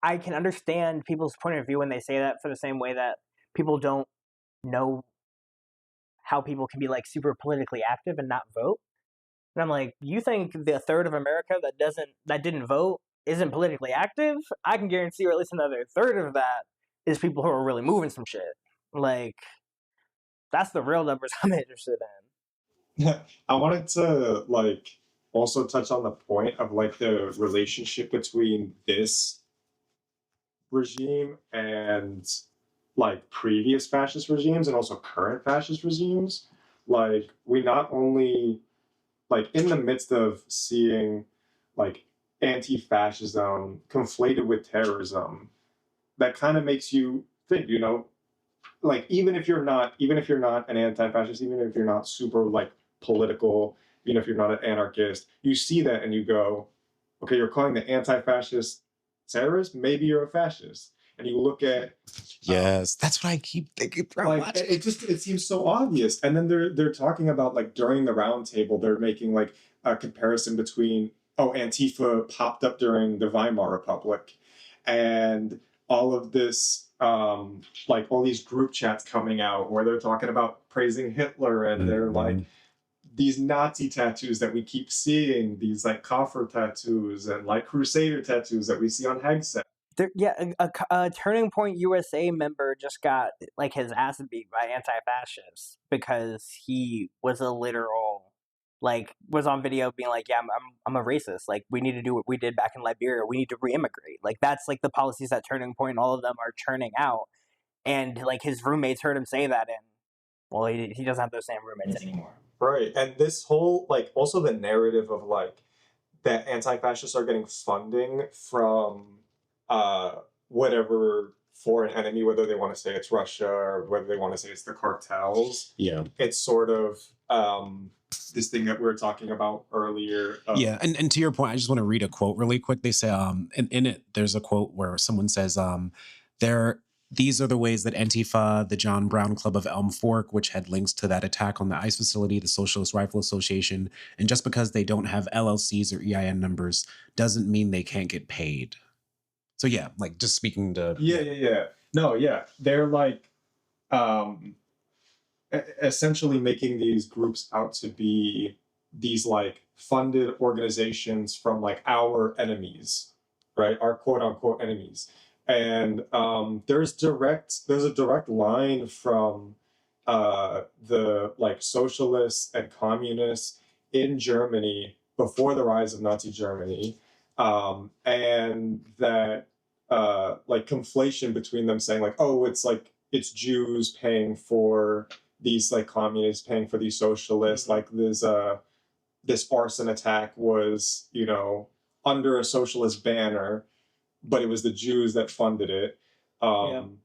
I can understand people's point of view when they say that, for the same way that people don't know how people can be like super politically active and not vote. And I'm like, you think the third of America that didn't vote isn't politically active? I can guarantee you at least another third of that is people who are really moving some shit. Like, that's the real numbers I'm interested in. I wanted to also touch on the point of the relationship between this regime and previous fascist regimes and also current fascist regimes. We not only in the midst of seeing anti-fascism conflated with terrorism, that kind of makes you think, even if you're not an anti-fascist, even if you're not super political, even if you're not an anarchist, you see that and you go, okay, you're calling the anti-fascist terrorist, maybe you're a fascist. And you look at yes, that's what I keep thinking. It seems so obvious. And then they're talking about during the roundtable, they're making a comparison between Antifa popped up during the Weimar Republic, and all of this all these group chats coming out where they're talking about praising Hitler, and they're these Nazi tattoos that we keep seeing, these Kafir tattoos and Crusader tattoos that we see on hegsets. A Turning Point USA member just got his ass beat by anti-fascists because he was a literal was on video being yeah, I'm a racist. We need to do what we did back in Liberia. We need to re-immigrate. That's the policies that Turning Point, all of them are churning out. And his roommates heard him say that, and well, he doesn't have those same roommates anymore. Right. And this whole also the narrative of that anti-fascists are getting funding from whatever foreign enemy, whether they want to say it's Russia or whether they want to say it's the cartels. Yeah. It's sort of this thing that we were talking about earlier. Yeah, and to your point, I just want to read a quote really quick. They say, in it, there's a quote where someone says, these are the ways that Antifa, the John Brown Club of Elm Fork, which had links to that attack on the ICE facility, the Socialist Rifle Association, and just because they don't have LLCs or EIN numbers doesn't mean they can't get paid. So yeah, just speaking to... Yeah. No, yeah. They're essentially making these groups out to be these funded organizations from our enemies, right? Our quote unquote enemies. And there's a direct line from the socialists and communists in Germany before the rise of Nazi Germany, and that like conflation between them saying like, oh, it's Jews paying for these like communists paying for these socialists, like this arson attack was, you know, under a socialist banner, but it was the Jews that funded it. And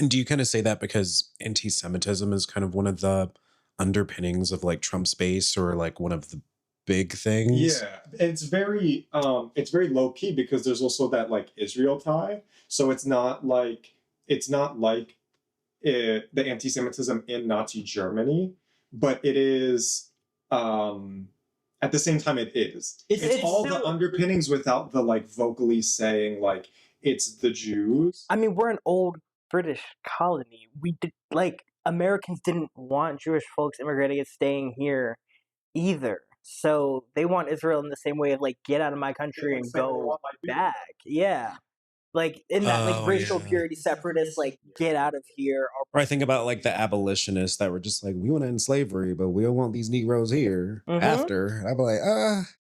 do you kind of say that because anti-Semitism is kind of one of the underpinnings of like Trump's base, or like one of the big things? Yeah, it's very low key because there's also that like Israel tie. So it's not like the anti-Semitism in Nazi Germany, but it is at the same time it is. It's all the underpinnings without the like vocally saying like it's the Jews. I mean, we're an old British colony. We did like Americans didn't want Jewish folks immigrating and staying here either. So they want Israel in the same way of like get out of my country and go back. Yeah. Like in that like racial purity separatist, like get out of here. Or I think about like the abolitionists that were just like, we want to end slavery, but we don't want these Negroes here after. I'd be like,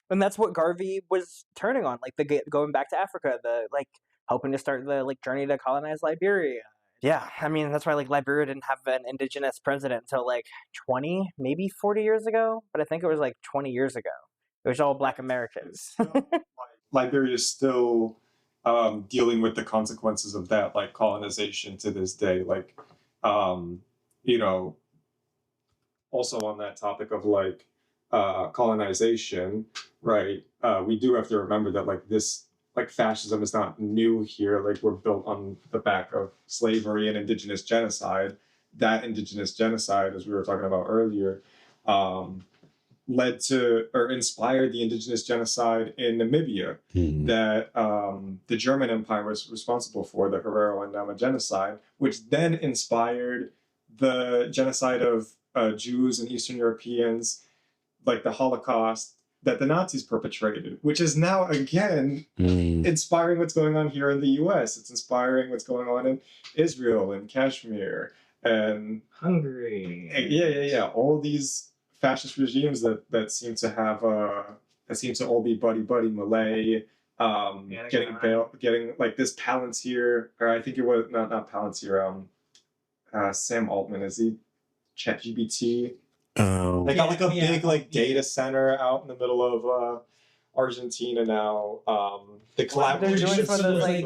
And that's what Garvey was turning on, like the going back to Africa, the like hoping to start the like journey to colonize Liberia. Yeah, I mean that's why like Liberia didn't have an indigenous president until like 20, maybe 40 years ago, but I think it was like 20 years ago. It was all Black Americans. Liberia is still dealing with the consequences of that, like colonization to this day. Like, you know, also on that topic of like colonization, right? We do have to remember that like this, like fascism is not new here. Like we're built on the back of slavery and indigenous genocide. That indigenous genocide, as we were talking about earlier, led to or inspired the indigenous genocide in Namibia that the German Empire was responsible for, the Herero and Nama genocide, which then inspired the genocide of Jews and Eastern Europeans, like the Holocaust that the Nazis perpetrated, which is now again inspiring what's going on here in the US. It's inspiring what's going on in Israel and Kashmir and Hungary. Yeah. All these fascist regimes that seem to have that seem to all be buddy Malay, getting like this Palantir, or I think it was not Palantir, Sam Altman, is he ChatGPT? oh, They got like a big like data center out in the middle of Argentina now. The collaboration doing for those, with, like,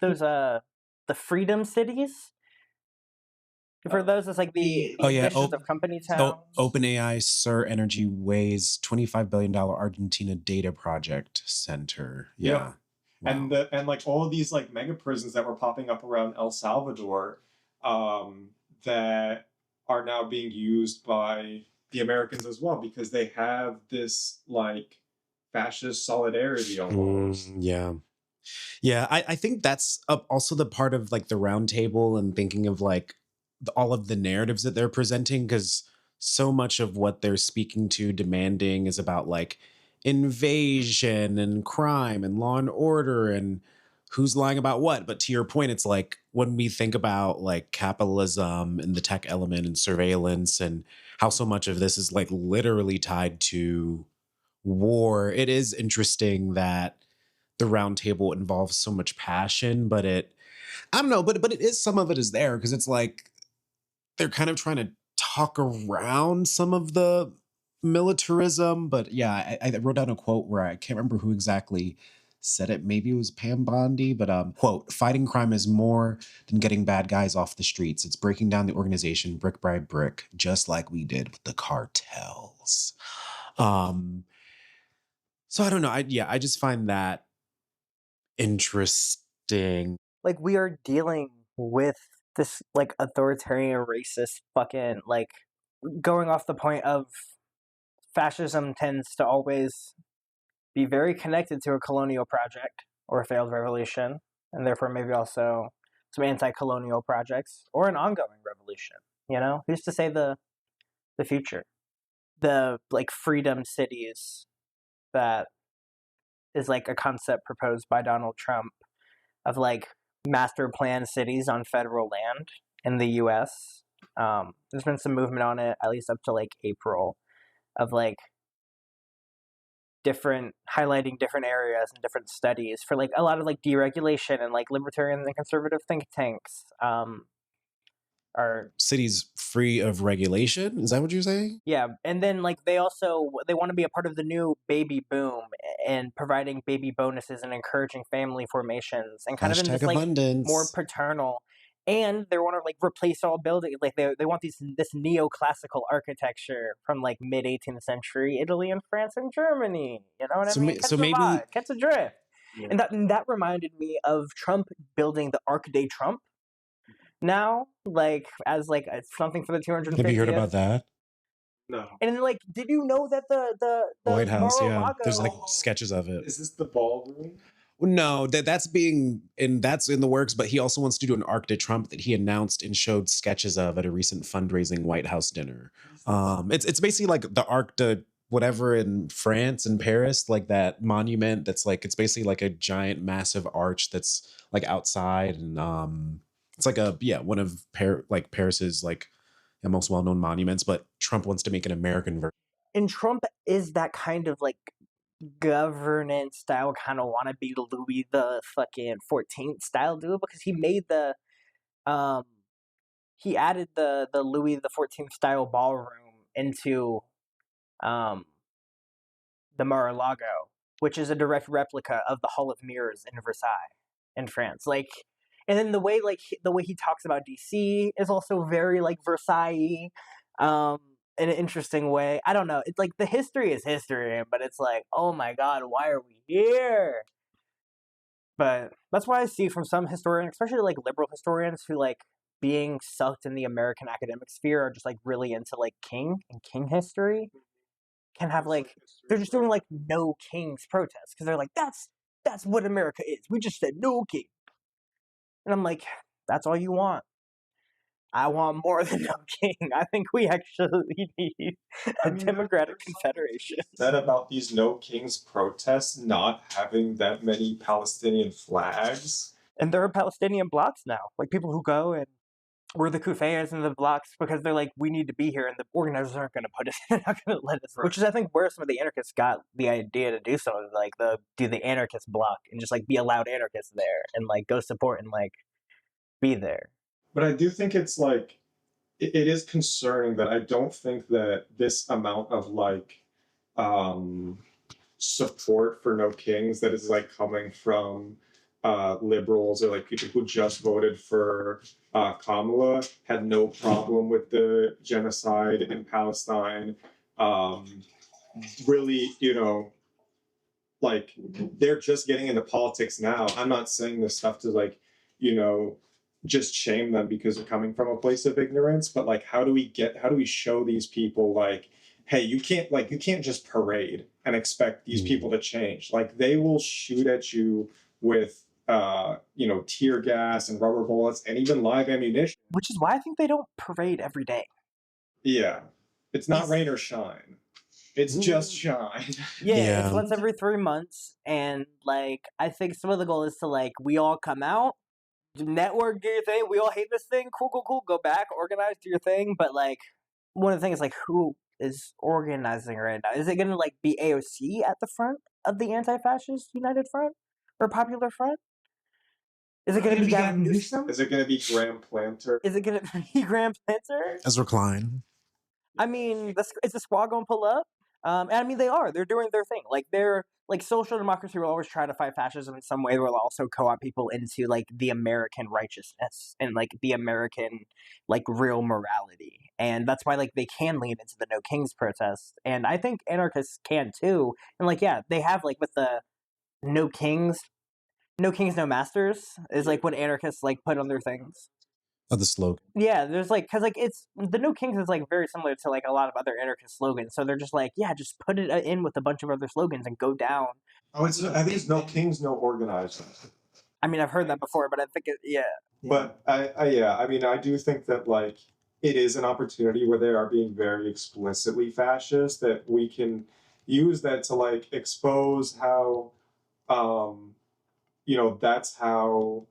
those the freedom cities. For those, it's like the ambitions of company towns. OpenAI Sur Energy Way's $25 billion Argentina data project center. Yeah. Wow. And like all of these like mega prisons that were popping up around El Salvador, that are now being used by the Americans as well, because they have this like fascist solidarity almost. Yeah, I think that's also the part of like the roundtable and thinking of like all of the narratives that they're presenting, because so much of what they're speaking to, demanding, is about like invasion and crime and law and order and who's lying about what. But to your point, it's like when we think about like capitalism and the tech element and surveillance and how so much of this is like literally tied to war, it is interesting that the roundtable involves so much passion, but I don't know, but it is, some of it is there, because it's like they're kind of trying to talk around some of the militarism. But yeah, I wrote down a quote where I can't remember who exactly said it. Maybe it was Pam Bondi, but quote, "Fighting crime is more than getting bad guys off the streets. It's breaking down the organization brick by brick, just like we did with the cartels." So I don't know. I just find that interesting. Like we are dealing with this like authoritarian racist fucking like, going off the point of fascism tends to always be very connected to a colonial project or a failed revolution, and therefore maybe also some anti-colonial projects or an ongoing revolution. You know, who's to say the future? The like freedom cities that is like a concept proposed by Donald Trump of like master plan cities on federal land in the US. There's been some movement on it, at least up to like April, of like highlighting different areas and different studies for like a lot of like deregulation and like libertarian and conservative think tanks are Cities free of regulation? Is that what you're saying? yeah, and then like they want to be a part of the new baby boom and providing baby bonuses and encouraging family formations and kind of in Hashtag this like abundance. more paternal, and they want to like replace all buildings, like they want this neoclassical architecture from like mid 18th century Italy and France and Germany. You know what I mean? So maybe Catch a drift. And that reminded me of Trump building the Arc de Trump. Now, like as like something for the 250th. have you heard about that? No. And like, did you know that the White House, yeah. Mar-a-Lago- There's like sketches of it. Is this the ballroom? No, that's in the works, but he also wants to do an Arc de Trump that he announced and showed sketches of at a recent fundraising White House dinner. It's basically like the Arc de whatever in France and Paris, like that monument that's like, it's basically like a giant massive arch that's like outside, and it's like one of Paris's like the most well-known monuments, but Trump wants to make an American version. And Trump is that kind of like governance style, kind of want to be Louis the fucking 14th style dude, because he made he added the Louis the 14th style ballroom into the Mar-a-Lago, which is a direct replica of the Hall of Mirrors in Versailles in France. Like, and then the way he talks about DC is also very like Versailles, in an interesting way. I don't know. It's like the history is history, but it's like, oh my god, why are we here? But that's why I see from some historians, especially like liberal historians, who like being sucked in the American academic sphere are just like really into like king and king history, can have like they're just doing like no kings protests because they're like that's what America is. We just said no king, and I'm like, that's all you want. I want more than no king. I think we actually need a democratic confederation. Said about these no kings protests not having that many Palestinian flags. And there are Palestinian blocks now, like people who go and we're the kufayas in the blocks because they're like, we need to be here, and the organizers aren't going to put us, they're not going to let us. Right. Which is, I think, where some of the anarchists got the idea to do so, like do the anarchist block and just like be a loud anarchist there and like go support and like be there. But I do think it's like, it is concerning that I don't think that this amount of like support for no kings that is like coming from liberals or like people who just voted for Kamala had no problem with the genocide in Palestine. Really, like they're just getting into politics now. I'm not saying this stuff to like, just shame them because they're coming from a place of ignorance, but like how do we show these people like, hey, you can't just parade and expect these people to change. Like they will shoot at you with tear gas and rubber bullets and even live ammunition. Which is why I think they don't parade every day. Yeah. It's not rain or shine. It's just shine. Yeah, it's once every 3 months. And like I think some of the goal is to like we all come out, network, do your thing. We all hate this thing. Cool. Go back, organize, do your thing. But like, one of the things is like, who is organizing right now? Is it going to like be AOC at the front of the Anti-Fascist United Front or Popular Front? Is it going to be Gavin Newsom? Is it going to be Graham Planter? Is it going to be Graham Planter? Ezra Klein. I mean, is the squad going to pull up? And I mean, they're doing their thing. Like they're like social democracy will always try to fight fascism in some way. Will also co-opt people into like the American righteousness and like the American like real morality. And that's why like they can lean into the No Kings protest. And I think anarchists can too. And like, yeah, they have like with the No Kings, No Masters is like what anarchists like put on their things. Of the slogan. Yeah, there's like, because like it's the No Kings is like very similar to like a lot of other anarchist slogans. So they're just like, yeah, just put it in with a bunch of other slogans and go down. Oh, are these No Kings, no organizers? I mean, I've heard that before, but I think yeah. But I do think that like it is an opportunity where they are being very explicitly fascist, that we can use that to like expose how, that's how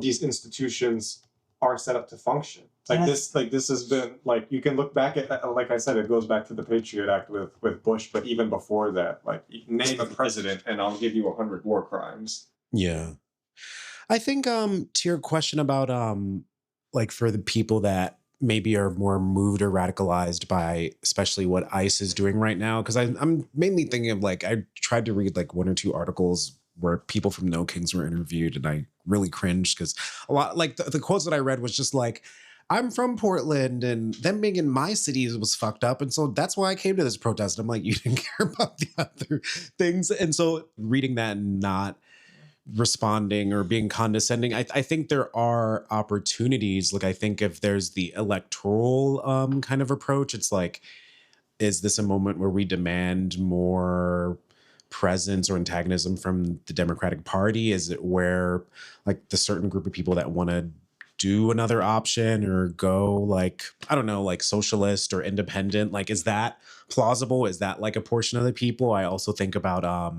these institutions are set up to function. This has been like, you can look back at, like I said, it goes back to the Patriot Act with Bush, but even before that, like, name a president and I'll give you 100 war crimes. Yeah. I think to your question about like for the people that maybe are more moved or radicalized by especially what ICE is doing right now, because I'm mainly thinking of like, I tried to read like one or two articles where people from No Kings were interviewed and I really cringed because a lot like the quotes that I read was just like, I'm from Portland and them being in my city was fucked up. And so that's why I came to this protest. I'm like, you didn't care about the other things. And so reading that and not responding or being condescending, I think there are opportunities. Like, I think if there's the electoral kind of approach, it's like, is this a moment where we demand more presence or antagonism from the Democratic Party? Is it where like the certain group of people that want to do another option or go like, I don't know, like socialist or independent, like, is that plausible? Is that like a portion of the people? I also think about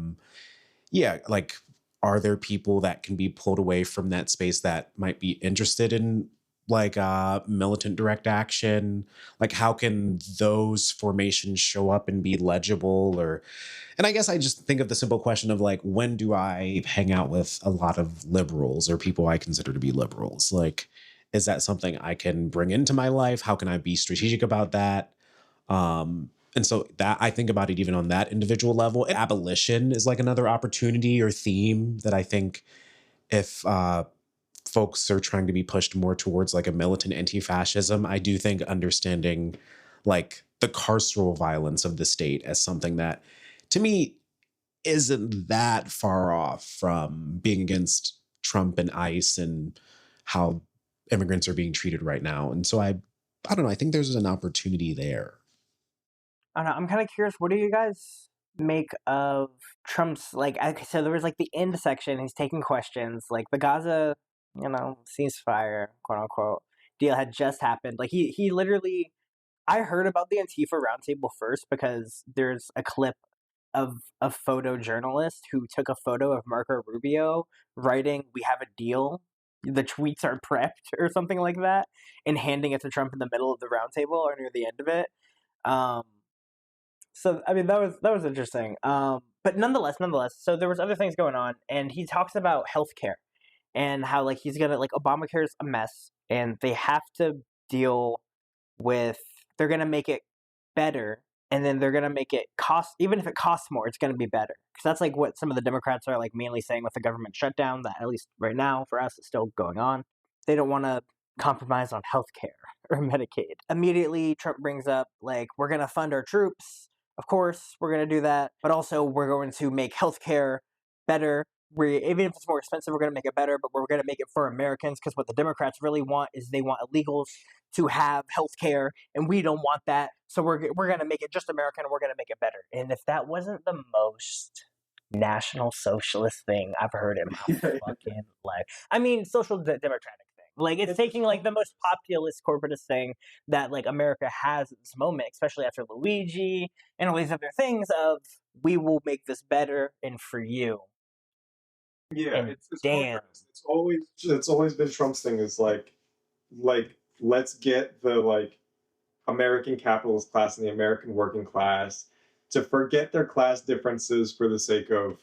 yeah, like, are there people that can be pulled away from that space that might be interested in like militant direct action? Like, how can those formations show up and be legible? Or, and I guess I just think of the simple question of like, when do I hang out with a lot of liberals or people I consider to be liberals? Like, is that something I can bring into my life? How can I be strategic about that? And so that I think about it even on that individual level. Abolition is like another opportunity or theme that I think if folks are trying to be pushed more towards like a militant anti-fascism, I do think understanding like the carceral violence of the state as something that to me isn't that far off from being against Trump and ICE and how immigrants are being treated right now. And so I don't know, I think there's an opportunity there. I don't know, I'm kind of curious, what do you guys make of Trump's, like, okay, so there was like the end section, he's taking questions, like the Gaza, ceasefire, quote unquote, deal had just happened. Like he literally, I heard about the Antifa roundtable first because there's a clip of a photojournalist who took a photo of Marco Rubio writing, "We have a deal. The tweets are prepped," or something like that, and handing it to Trump in the middle of the roundtable or near the end of it. Um, so I mean that was interesting. But nonetheless, so there was other things going on, and he talks about healthcare and how like he's gonna, like, Obamacare's a mess, and they have to deal with, they're gonna make it better, and then they're gonna make it cost, even if it costs more, it's gonna be better, because that's like what some of the Democrats are like mainly saying with the government shutdown that at least right now for us is still going on. They don't want to compromise on healthcare or Medicaid. Immediately, Trump brings up like, we're gonna fund our troops. Of course, we're gonna do that, but also we're going to make healthcare better. Even if it's more expensive, we're going to make it better, but we're going to make it for Americans, because what the Democrats really want is they want illegals to have health care, and we don't want that. So we're going to make it just American, and we're going to make it better. And if that wasn't the most National Socialist thing I've heard in my fucking life. I mean, social democratic thing. Like, it's taking like the most populist corporatist thing that like America has at this moment, especially after Luigi and all these other things of, we will make this better and for you. Yeah, And it's damn. it's always been Trump's thing is like let's get the like American capitalist class and the American working class to forget their class differences for the sake of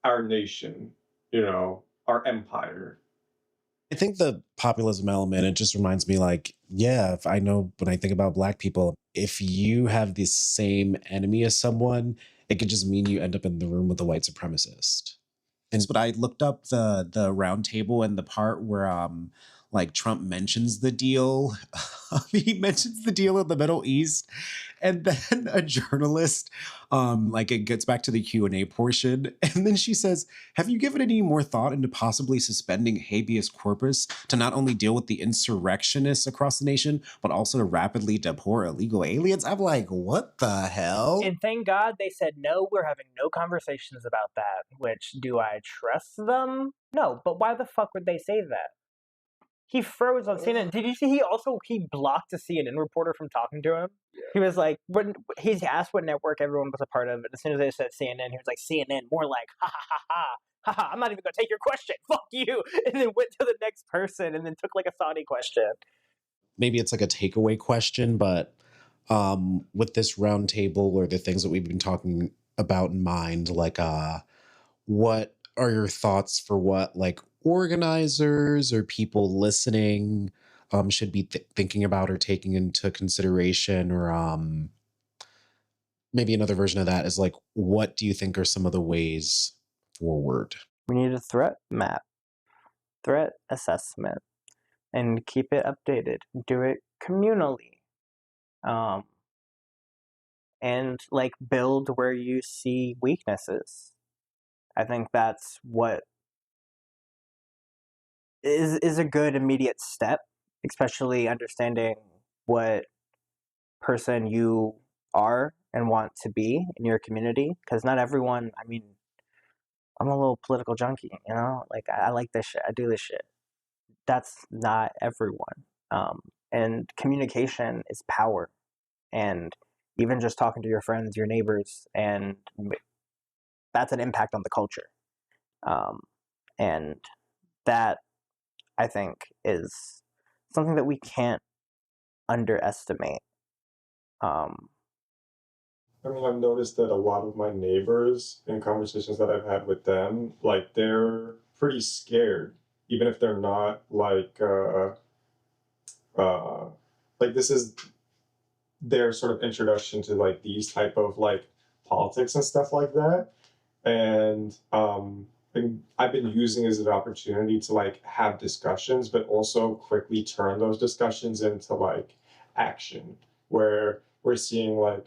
our nation, our empire. I think the populism element, it just reminds me like, yeah, if I know when I think about Black people, if you have the same enemy as someone, it could just mean you end up in the room with a white supremacist. And but I looked up the round table and the part where like Trump mentions the deal. He mentions the deal in the Middle East, and then a journalist like it gets back to the Q&A portion, and then she says, have you given any more thought into possibly suspending habeas corpus to not only deal with the insurrectionists across the nation, but also to rapidly deport illegal aliens? I'm like, what the hell? And thank God they said no, we're having no conversations about that. Which, do I trust them? No, but why the fuck would they say that? He froze on CNN. Did you see he blocked a CNN reporter from talking to him? Yeah. He was like, when he's asked what network everyone was a part of, and as soon as they said CNN, he was like, CNN, more like, ha ha ha ha. haha, I'm not even gonna take your question, fuck you, and then went to the next person and then took like a Saudi question. Maybe it's like a takeaway question, but with this roundtable or the things that we've been talking about in mind, like what are your thoughts for what like organizers or people listening should be thinking about or taking into consideration, or maybe another version of that is like, what do you think are some of the ways forward? We need a threat map, threat assessment, and keep it updated. Do it communally. And like build where you see weaknesses. I think that's what is a good immediate step, especially understanding what person you are and want to be in your community. Because not everyone, I mean, I'm a little political junkie, you know? Like, I like this shit, I do this shit. That's not everyone. And communication is power. And even just talking to your friends, your neighbors, and that's an impact on the culture. And that, I think, is something that we can't underestimate. I mean, I've noticed that a lot of my neighbors, in conversations that I've had with them, like they're pretty scared, even if they're not uh, like this is their sort of introduction to like these type of like politics and stuff like that. And I've been using it as an opportunity to like have discussions, but also quickly turn those discussions into like action, where we're seeing like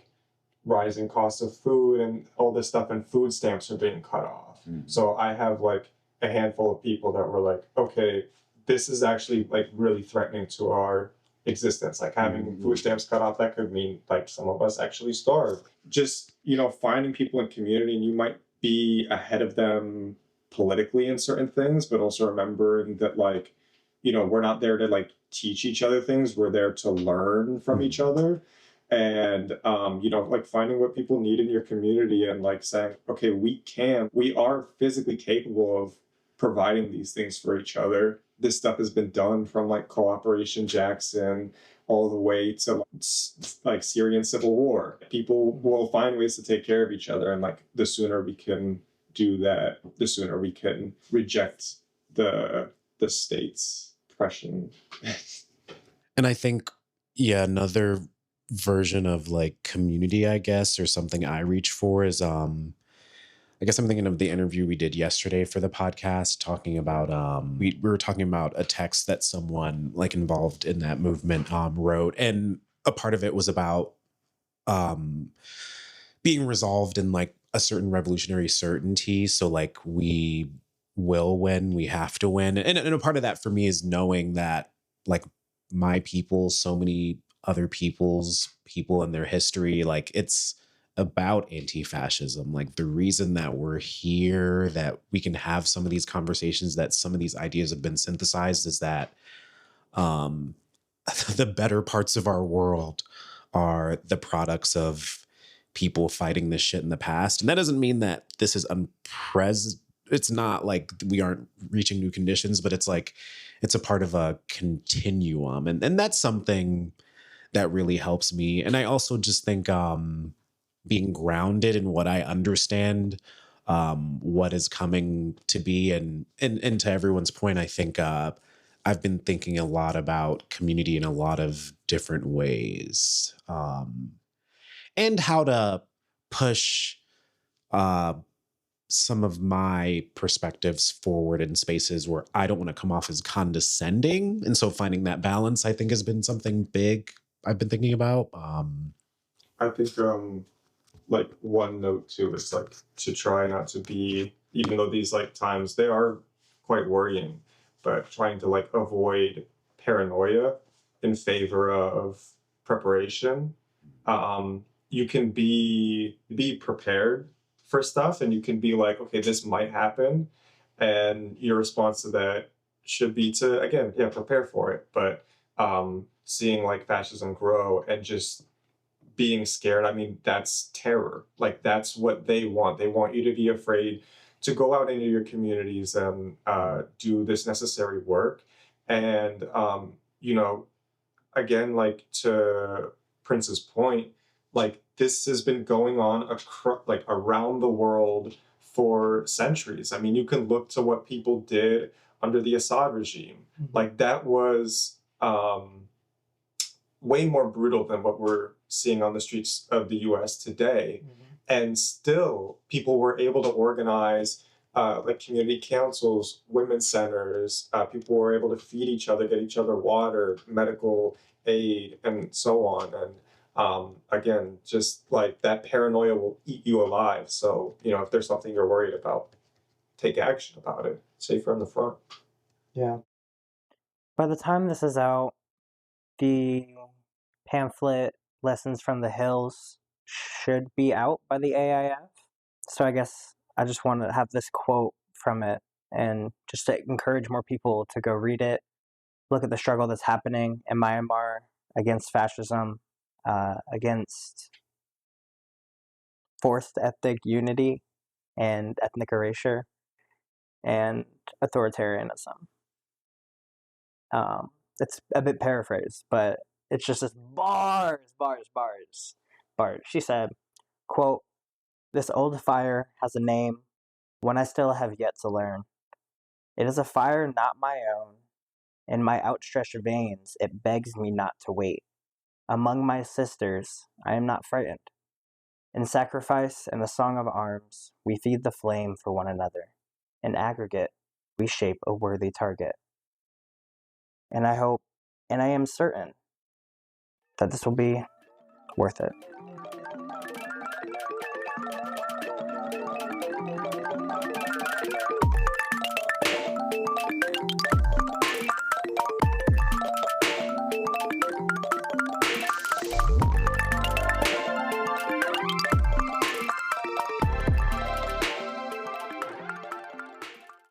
rising costs of food and all this stuff, and food stamps are being cut off. So I have like a handful of people that were like, okay, this is actually like really threatening to our existence. Like having food stamps cut off, that could mean like some of us actually starve. Just, you know, finding people in community, and you might be ahead of them politically in certain things, but also remembering that like, you know, we're not there to like teach each other things, we're there to learn from each other. And you know, like finding what people need in your community and like saying, okay, we are physically capable of providing these things for each other. This stuff has been done from like Cooperation Jackson all the way to like Syrian civil war. People will find ways to take care of each other, and like the sooner we can do that, the sooner we can reject the state's oppression. And I think, yeah, another version of like community, I guess, or something I reach for is I guess I'm thinking of the interview we did yesterday for the podcast, talking about we were talking about a text that someone like involved in that movement wrote, and a part of it was about being resolved in like a certain revolutionary certainty. So like we will win, we have to win, and a part of that for me is knowing that like my people, so many other people and their history, like it's about anti-fascism. Like the reason that we're here, that we can have some of these conversations, that some of these ideas have been synthesized, is that the better parts of our world are the products of people fighting this shit in the past. And that doesn't mean that this is it's not like we aren't reaching new conditions, but it's like it's a part of a continuum. And that's something that really helps me. And I also just think being grounded in what I understand, what is coming to be, and to everyone's point, I think I've been thinking a lot about community in a lot of different ways, and how to push some of my perspectives forward in spaces where I don't want to come off as condescending. And so finding that balance, I think, has been something big I've been thinking about. I think like one note too is like to try not to be, even though these like times they are quite worrying, but trying to like avoid paranoia in favor of preparation. You can be prepared for stuff, and you can be like, okay, this might happen, and your response to that should be to, again, yeah, prepare for it. But seeing like fascism grow and just being scared, I mean, that's terror. Like that's what they want. They want you to be afraid to go out into your communities and do this necessary work. And, you know, again, like to Prince's point, like this has been going on like around the world for centuries. I mean, you can look to what people did under the Assad regime. Like that was way more brutal than what we're seeing on the streets of the US today. And still, people were able to organize like community councils, women's centers. People were able to feed each other, get each other water, medical aid, and so on. And again, just like that paranoia will eat you alive. So, you know, if there's something you're worried about, take action about it. Safer in the front. Yeah. By the time this is out, the pamphlet Lessons from the Hills should be out by the AIF. So I guess I just want to have this quote from it and just to encourage more people to go read it, look at the struggle that's happening in Myanmar against fascism, against forced ethnic unity and ethnic erasure, and authoritarianism. It's a bit paraphrased, but it's just this bars. She said, quote, "This old fire has a name, one I still have yet to learn. It is a fire not my own. In my outstretched veins, it begs me not to wait. Among my sisters, I am not frightened. In sacrifice and the song of arms, we feed the flame for one another. In aggregate, we shape a worthy target. And I hope, and I am certain, that this will be worth it."